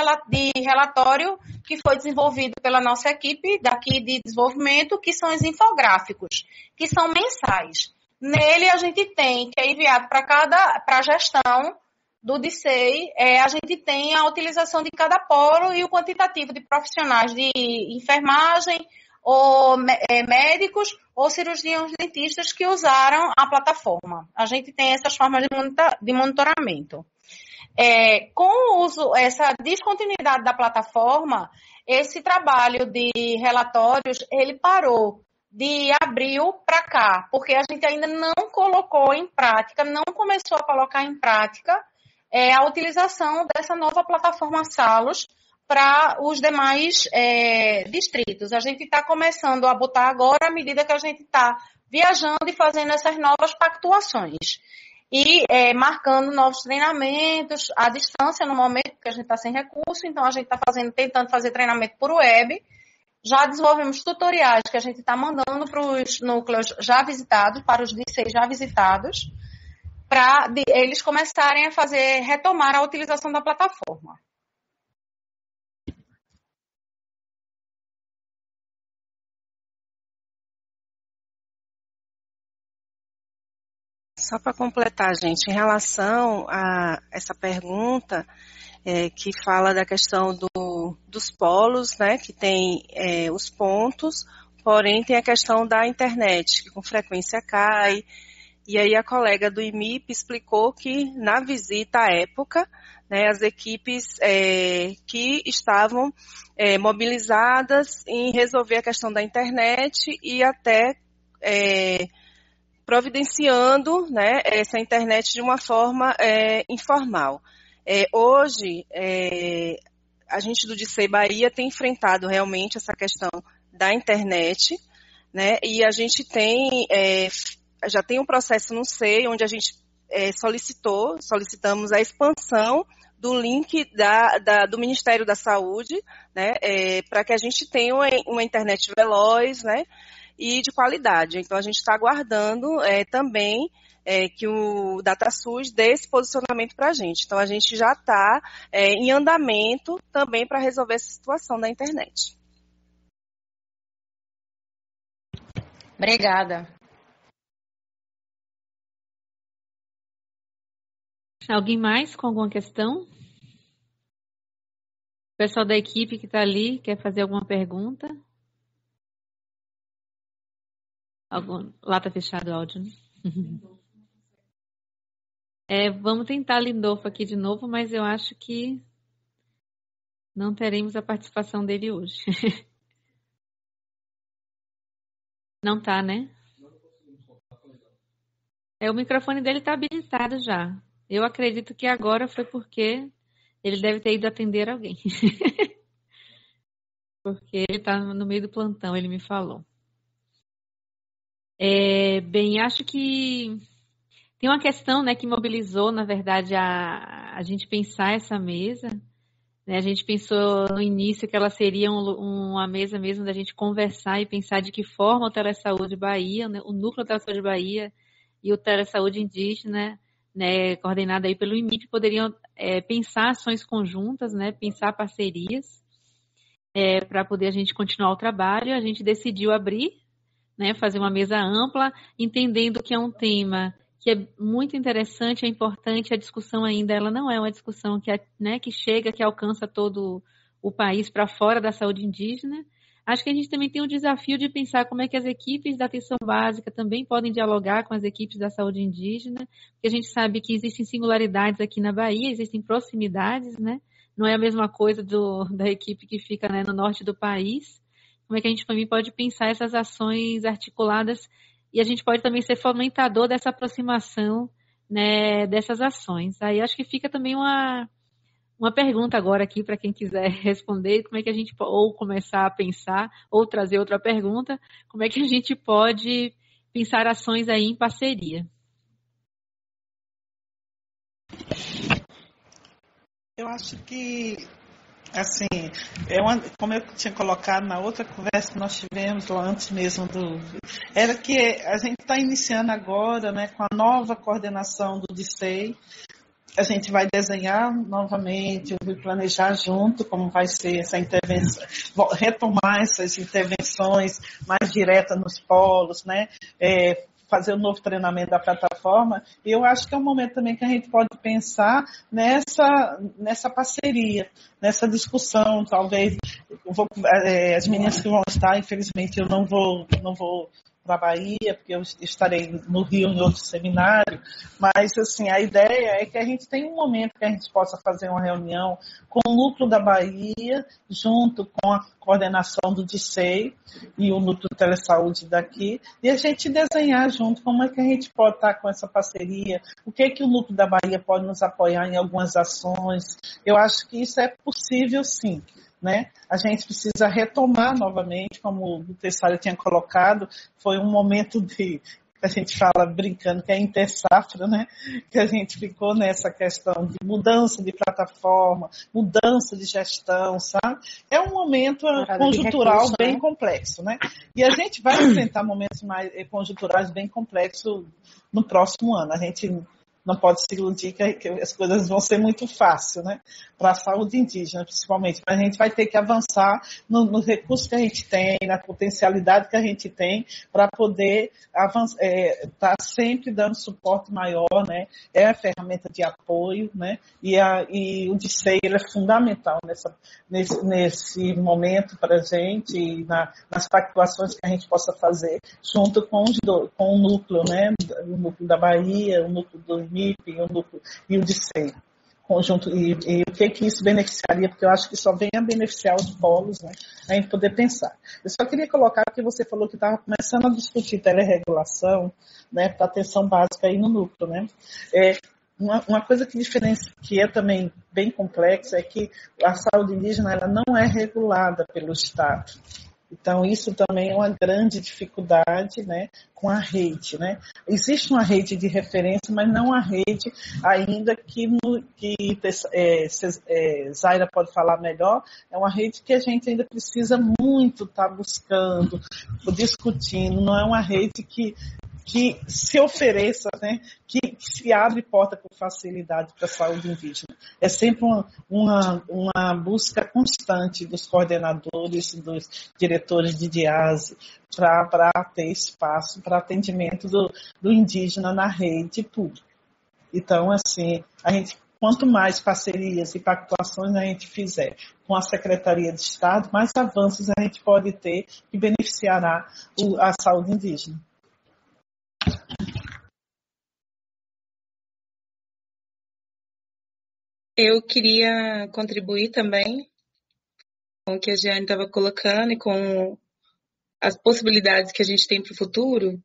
relatório que foi desenvolvido pela nossa equipe daqui de desenvolvimento, que são os infográficos, que são mensais. Nele a gente tem, que é enviado para a gestão do DICEI, a gente tem a utilização de cada polo e o quantitativo de profissionais de enfermagem, ou médicos, ou cirurgiões dentistas que usaram a plataforma. A gente tem essas formas de monitoramento. Com o uso, essa descontinuidade da plataforma, esse trabalho de relatórios, ele parou de abril para cá, porque a gente ainda não colocou em prática, não começou a colocar em prática a utilização dessa nova plataforma Salos para os demais distritos. A gente está começando a botar agora à medida que a gente está viajando e fazendo essas novas pactuações. E marcando novos treinamentos à distância no momento que a gente está sem recurso, então a gente está tentando fazer treinamento por web. Já desenvolvemos tutoriais que a gente está mandando para os núcleos já visitados, para os DICEIs já visitados, para eles começarem a retomar a utilização da plataforma. Só para completar, gente, em relação a essa pergunta, que fala da questão dos polos, né, que tem os pontos, porém tem a questão da internet, que com frequência cai. E aí a colega do IMIP explicou que na visita à época, né, as equipes que estavam mobilizadas em resolver a questão da internet e até providenciando, né, essa internet de uma forma informal. Hoje, a gente do DICEI Bahia tem enfrentado realmente essa questão da internet, né, e a gente já tem um processo no SEI, onde a gente solicitamos a expansão do link do Ministério da Saúde, né, para que a gente tenha uma internet veloz, né, e de qualidade. Então, a gente está aguardando também que o DataSUS dê esse posicionamento para a gente. Então, a gente já está em andamento também para resolver essa situação da internet. Obrigada. Alguém mais com alguma questão? O pessoal da equipe que está ali quer fazer alguma pergunta? Lá está fechado o áudio, né? Vamos tentar Lindolfo aqui de novo, mas eu acho que não teremos a participação dele hoje. Não está, né? O microfone dele está habilitado já. Eu acredito que agora foi porque ele deve ter ido atender alguém. Porque ele está no meio do plantão, ele me falou. Bem, acho que tem uma questão, né, que mobilizou, na verdade, a gente pensar essa mesa. Né? A gente pensou no início que ela seria uma mesa mesmo da gente conversar e pensar de que forma o Telesaúde Bahia, né, o Núcleo Telesaúde Bahia e o Telesaúde Indígena, né, coordenado aí pelo IMIP, poderiam pensar ações conjuntas, né, pensar parcerias. para poder a gente continuar o trabalho. A gente decidiu abrir, né, fazer uma mesa ampla, entendendo que é um tema que é muito interessante, é importante. A discussão ainda, ela não é uma discussão que, né, que chega, que alcança todo o país para fora da saúde indígena. Acho que a gente também tem o desafio de pensar como é que as equipes da atenção básica também podem dialogar com as equipes da saúde indígena, porque a gente sabe que existem singularidades aqui na Bahia, existem proximidades, né? Não é a mesma coisa da equipe que fica, né, no norte do país. Como é que a gente também pode pensar essas ações articuladas e a gente pode também ser fomentador dessa aproximação, né, dessas ações. Aí acho que fica também uma pergunta agora aqui para quem quiser responder, como é que a gente ou começar a pensar, ou trazer outra pergunta, como é que a gente pode pensar ações aí em parceria? Eu acho que, assim, como eu tinha colocado na outra conversa que nós tivemos lá antes mesmo era que a gente está iniciando agora, né, com a nova coordenação do DICEI. A gente vai desenhar novamente, planejar junto como vai ser essa intervenção, retomar essas intervenções mais diretas nos polos, né? Fazer um novo treinamento da plataforma. E eu acho que é um momento também que a gente pode pensar nessa parceria, nessa discussão. Talvez as meninas que vão estar, infelizmente eu não vou para a Bahia, porque eu estarei no Rio em outro seminário, mas assim, a ideia é que a gente tenha um momento que a gente possa fazer uma reunião com o núcleo da Bahia, junto com a coordenação do DICEI e o núcleo de telesaúde daqui, e a gente desenhar junto como é que a gente pode estar com essa parceria, o que é que o núcleo da Bahia pode nos apoiar em algumas ações. Eu acho que isso é possível sim. Né? A gente precisa retomar novamente, como o Tessário tinha colocado, foi um momento a gente fala brincando que é intersafra, né? Que a gente ficou nessa questão de mudança de plataforma, mudança de gestão, sabe? É um momento conjuntural bem complexo, né? E a gente vai enfrentar momentos mais conjunturais bem complexos no próximo ano. A gente não pode se iludir que as coisas vão ser muito fáceis, né? Para a saúde indígena, principalmente. Mas a gente vai ter que avançar nos recursos que a gente tem, na potencialidade que a gente tem, para poder estar sempre dando suporte maior, né? É a ferramenta de apoio, né? E o DICEI é fundamental nesse momento para a gente, e nas pactuações que a gente possa fazer, junto com o núcleo, né? O núcleo da Bahia, o núcleo do MIP e o DICEI. Conjunto, e o que isso beneficiaria, porque eu acho que só vem a beneficiar os polos, né, a gente poder pensar. Eu só queria colocar que você falou que estava começando a discutir teleregulação, né, para atenção básica aí no núcleo, né. Uma coisa que é também bem complexa é que a saúde indígena ela não é regulada pelo Estado. Então, isso também é uma grande dificuldade, né, com a rede, né? Existe uma rede de referência, mas não a rede ainda que Zaira pode falar melhor, é uma rede que a gente ainda precisa muito estar buscando, discutindo, não é uma rede que se ofereça, né, que se abre porta com facilidade para a saúde indígena. É sempre uma busca constante dos coordenadores, dos diretores de DIASE, para ter espaço para atendimento do indígena na rede pública. Então, assim, quanto mais parcerias e pactuações a gente fizer com a Secretaria de Estado, mais avanços a gente pode ter que beneficiará a saúde indígena. Eu queria contribuir também com o que a Jeane estava colocando e com as possibilidades que a gente tem para o futuro.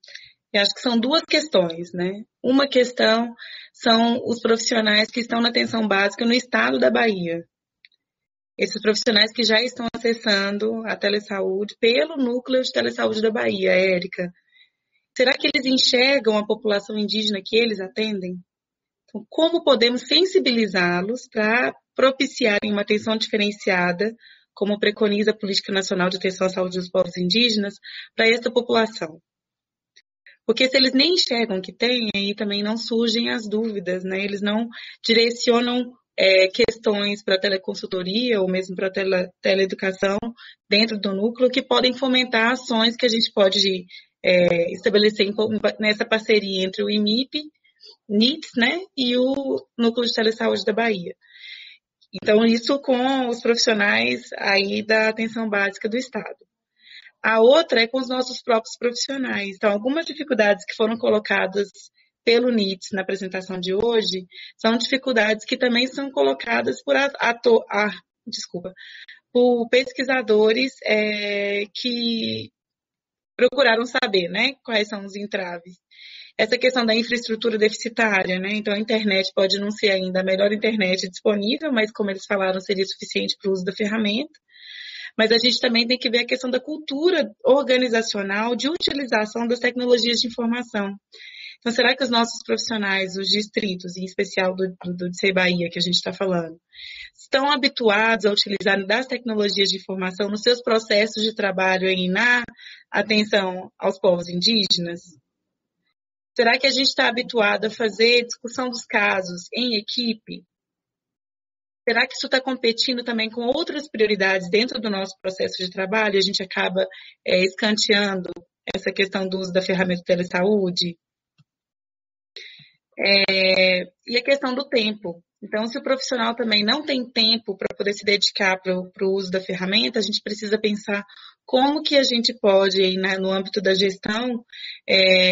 Eu acho que são duas questões, né? Uma questão são os profissionais que estão na atenção básica no estado da Bahia. Esses profissionais que já estão acessando a telesaúde pelo núcleo de telesaúde da Bahia, Érica. Será que eles enxergam a população indígena que eles atendem? Então, como podemos sensibilizá-los para propiciarem uma atenção diferenciada, como preconiza a Política Nacional de Atenção à Saúde dos Povos Indígenas, para essa população? Porque se eles nem enxergam que tem, aí também não surgem as dúvidas, né? Eles não direcionam questões para teleconsultoria ou mesmo para teleeducação dentro do núcleo que podem fomentar ações que a gente pode estabelecer nessa parceria entre o IMIP, NITS, né, e o Núcleo de Telesaúde da Bahia. Então, isso com os profissionais aí da atenção básica do Estado. A outra é com os nossos próprios profissionais. Então, algumas dificuldades que foram colocadas pelo NITS na apresentação de hoje são dificuldades que também são colocadas por pesquisadores que procuraram saber, né, quais são os entraves. Essa questão da infraestrutura deficitária, né? Então a internet pode não ser ainda a melhor internet disponível, mas como eles falaram, seria suficiente para o uso da ferramenta. Mas a gente também tem que ver a questão da cultura organizacional de utilização das tecnologias de informação. Então, será que os nossos profissionais, os distritos, em especial do DCEI Bahia, que a gente está falando, estão habituados a utilizar das tecnologias de informação nos seus processos de trabalho aí na atenção aos povos indígenas? Será que a gente está habituado a fazer discussão dos casos em equipe? Será que isso está competindo também com outras prioridades dentro do nosso processo de trabalho? A gente acaba escanteando essa questão do uso da ferramenta de telesaúde? E a questão do tempo. Então, se o profissional também não tem tempo para poder se dedicar para o uso da ferramenta, a gente precisa pensar como que a gente pode, aí, no âmbito da gestão,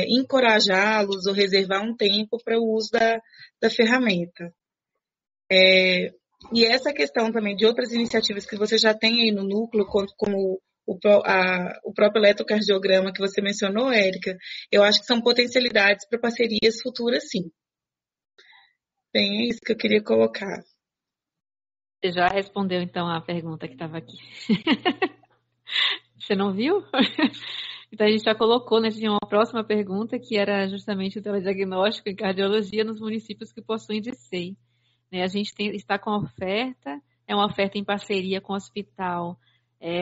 encorajá-los ou reservar um tempo para o uso da ferramenta. E essa questão também de outras iniciativas que você já tem aí no núcleo, como o próprio eletrocardiograma que você mencionou, Érica, eu acho que são potencialidades para parcerias futuras, sim. Bem, é isso que eu queria colocar. Você já respondeu, então, a pergunta que estava aqui. Você não viu? Então, a gente já colocou, né? Tinha uma próxima pergunta, que era justamente o telediagnóstico em cardiologia nos municípios que possuem DCEI. A gente está com a oferta, é uma oferta em parceria com o Hospital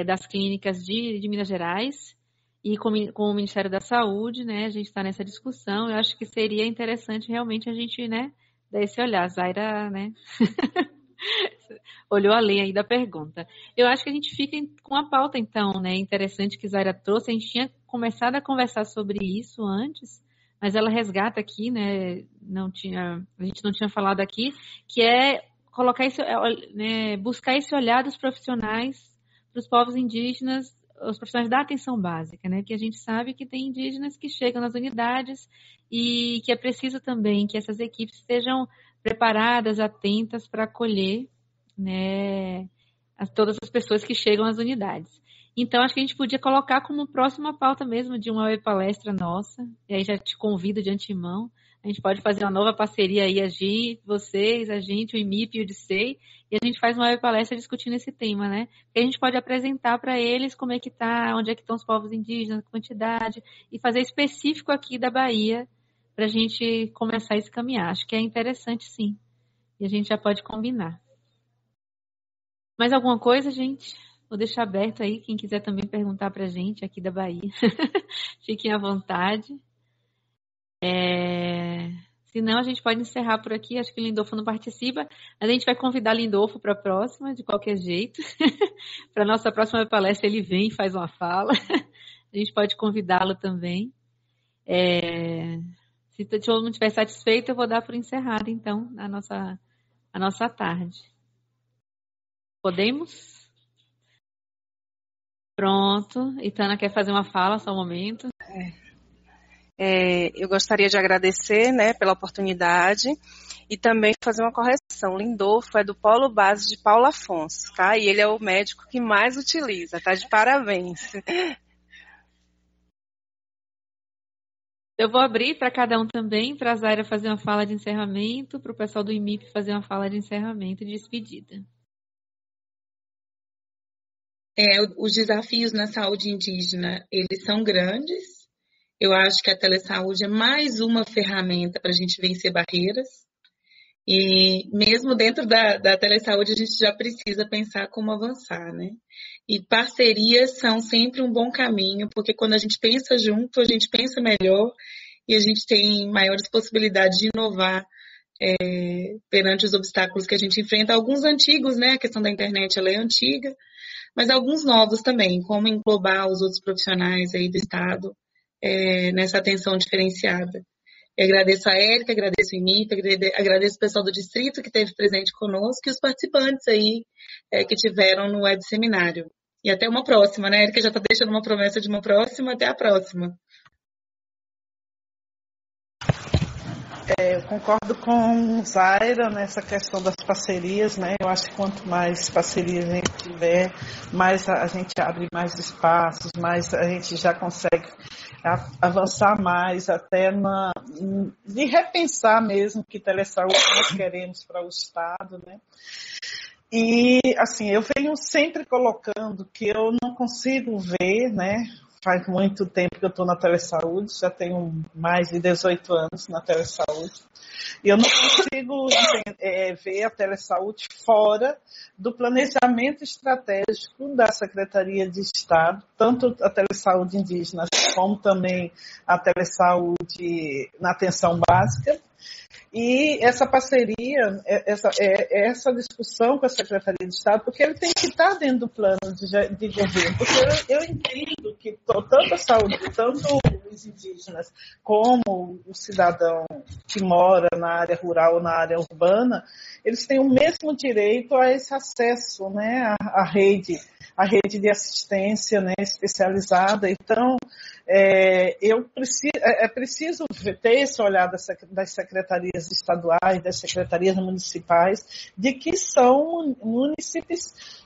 das Clínicas de Minas Gerais e com o Ministério da Saúde, né? A gente está nessa discussão. Eu acho que seria interessante realmente a gente, né, dar esse olhar. Zaira, né? Olhou além aí da pergunta. Eu acho que a gente fica com a pauta, então, né? Interessante que Zaira trouxe. A gente tinha começado a conversar sobre isso antes, mas ela resgata aqui, né? A gente não tinha falado aqui, que é colocar buscar esse olhar dos profissionais para os povos indígenas, os profissionais da atenção básica, né? Que a gente sabe que tem indígenas que chegam nas unidades e que é preciso também que essas equipes estejam preparadas, atentas para acolher, né, todas as pessoas que chegam às unidades. Então, acho que a gente podia colocar como próxima pauta mesmo de uma web palestra nossa, e aí já te convido de antemão. A gente pode fazer uma nova parceria aí, vocês, a gente, o IMIP e o DCEI, e a gente faz uma web palestra discutindo esse tema, né? Que a gente pode apresentar para eles como é que está, onde é que estão os povos indígenas, quantidade, e fazer específico aqui da Bahia, para a gente começar esse caminhar. Acho que é interessante, sim. E a gente já pode combinar. Mais alguma coisa, gente? Vou deixar aberto aí, quem quiser também perguntar para a gente aqui da Bahia. Fiquem à vontade. Se não, a gente pode encerrar por aqui. Acho que o Lindolfo não participa. Mas a gente vai convidar o Lindolfo para a próxima, de qualquer jeito. Para a nossa próxima palestra, ele vem e faz uma fala. A gente pode convidá-lo também. Se todo mundo estiver satisfeito, eu vou dar por encerrada, então, a nossa tarde. Podemos? Pronto. Itana quer fazer uma fala, só um momento. Eu gostaria de agradecer, né, pela oportunidade e também fazer uma correção. Lindolfo é do Polo Base de Paulo Afonso, tá? E ele é o médico que mais utiliza, tá? De parabéns. Eu vou abrir para cada um também, para a Zaira fazer uma fala de encerramento, para o pessoal do IMIP fazer uma fala de encerramento e de despedida. Os desafios na saúde indígena, eles são grandes. Eu acho que a telesaúde é mais uma ferramenta para a gente vencer barreiras. E mesmo dentro da telesaúde, a gente já precisa pensar como avançar, né? E parcerias são sempre um bom caminho, porque quando a gente pensa junto, a gente pensa melhor e a gente tem maiores possibilidades de inovar perante os obstáculos que a gente enfrenta. Alguns antigos, né? A questão da internet, ela é antiga, mas alguns novos também, como englobar os outros profissionais aí do Estado nessa atenção diferenciada. Eu agradeço a Érica, agradeço o IMIP, agradeço o pessoal do distrito que esteve presente conosco e os participantes aí que tiveram no web seminário. E até uma próxima, né? A Érica já está deixando uma promessa de uma próxima, até a próxima. Eu concordo com Zaira nessa questão das parcerias, né? Eu acho que quanto mais parcerias a gente tiver, mais a gente abre mais espaços, mais a gente já consegue avançar mais até de repensar mesmo que telesaúde nós queremos para o Estado, né? E, assim, eu venho sempre colocando que eu não consigo ver, né? Faz muito tempo que eu estou na telesaúde, já tenho mais de 18 anos na telesaúde, e eu não consigo ver a telesaúde fora do planejamento estratégico da Secretaria de Estado, tanto a telesaúde indígena como também a telesaúde na atenção básica. E essa parceria, essa discussão com a Secretaria de Estado, porque ele tem que estar dentro do plano de governo, porque eu entendo que tanto a saúde, tanto os indígenas, como o cidadão que mora na área rural ou na área urbana, eles têm o mesmo direito a esse acesso, né, à rede de assistência, né, especializada. Então, é preciso ter esse olhar das secretarias estaduais, das secretarias municipais, de que são munícipes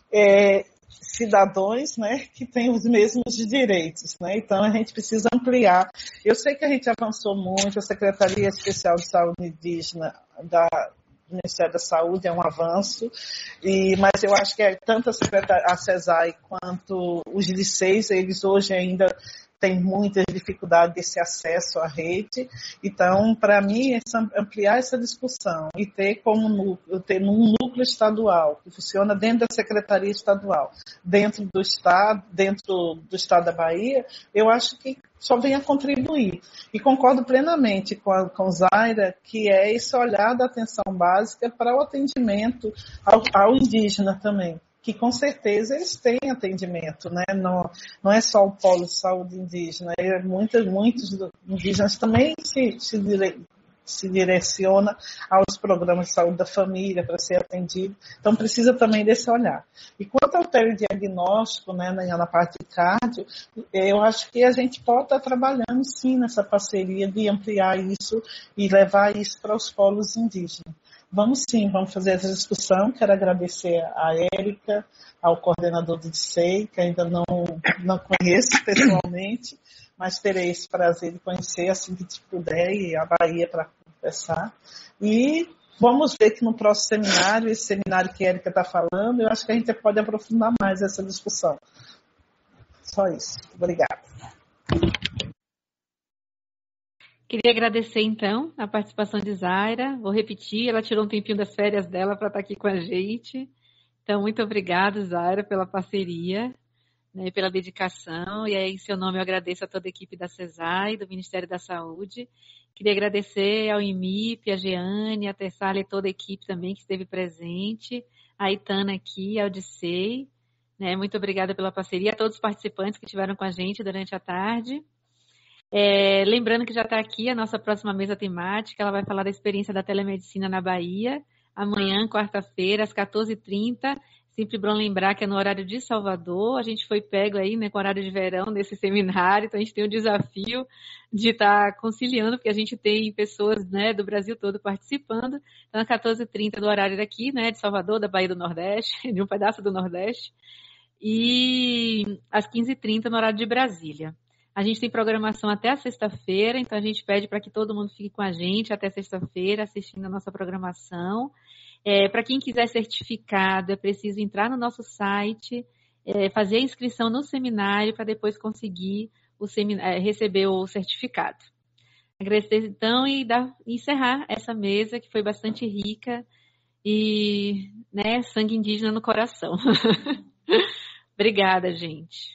cidadãos, né, que têm os mesmos direitos, né? Então a gente precisa ampliar. Eu sei que a gente avançou muito, a Secretaria Especial de Saúde Indígena do Ministério da Saúde é um avanço, mas eu acho que tanto a CESAI quanto os liceis, eles hoje ainda têm muita dificuldade desse acesso à rede. Então, para mim, ampliar essa discussão e ter um núcleo estadual, que funciona dentro da Secretaria Estadual, dentro do Estado da Bahia, eu acho que só vem a contribuir. E concordo plenamente com Zaira, que é esse olhar da atenção básica para o atendimento ao indígena também, que com certeza eles têm atendimento, né? Não é só o polo de saúde indígena, muitos indígenas também se direciona aos programas de saúde da família para ser atendido. Então, precisa também desse olhar. E quanto ao telediagnóstico, né, na parte de cardio, eu acho que a gente pode estar trabalhando, sim, nessa parceria de ampliar isso e levar isso para os polos indígenas. Vamos fazer essa discussão. Quero agradecer a Érica, ao coordenador do DICEI, que ainda não conheço pessoalmente, mas terei esse prazer de conhecer assim que puder, e a Bahia para conversar. E vamos ver que no próximo seminário, esse seminário que a Érica está falando, eu acho que a gente pode aprofundar mais essa discussão. Só isso. Obrigada. Queria agradecer, então, a participação de Zaira. Vou repetir, ela tirou um tempinho das férias dela para estar aqui com a gente. Então, muito obrigada, Zaira, pela parceria, né, pela dedicação. E aí, em seu nome, eu agradeço a toda a equipe da CESAI, do Ministério da Saúde. Queria agradecer ao IMIP, a Jeane, a Tessália e toda a equipe também que esteve presente, a Itana aqui, ao DICEI. Né, muito obrigada pela parceria, a todos os participantes que estiveram com a gente durante a tarde. Lembrando que já está aqui a nossa próxima mesa temática, ela vai falar da experiência da telemedicina na Bahia, amanhã, quarta-feira, às 14h30, sempre bom lembrar que é no horário de Salvador, a gente foi pego aí, né, com horário de verão nesse seminário, então a gente tem o desafio de estar conciliando, porque a gente tem pessoas, né, do Brasil todo participando, então às 14h30 do horário daqui, né, de Salvador, da Bahia do Nordeste, de um pedaço do Nordeste, e às 15h30 no horário de Brasília. A gente tem programação até a sexta-feira, então a gente pede para que todo mundo fique com a gente até sexta-feira, assistindo a nossa programação. Para quem quiser certificado, é preciso entrar no nosso site, fazer a inscrição no seminário para depois conseguir receber o certificado. Agradecer então e encerrar essa mesa que foi bastante rica e, né, sangue indígena no coração. Obrigada, gente.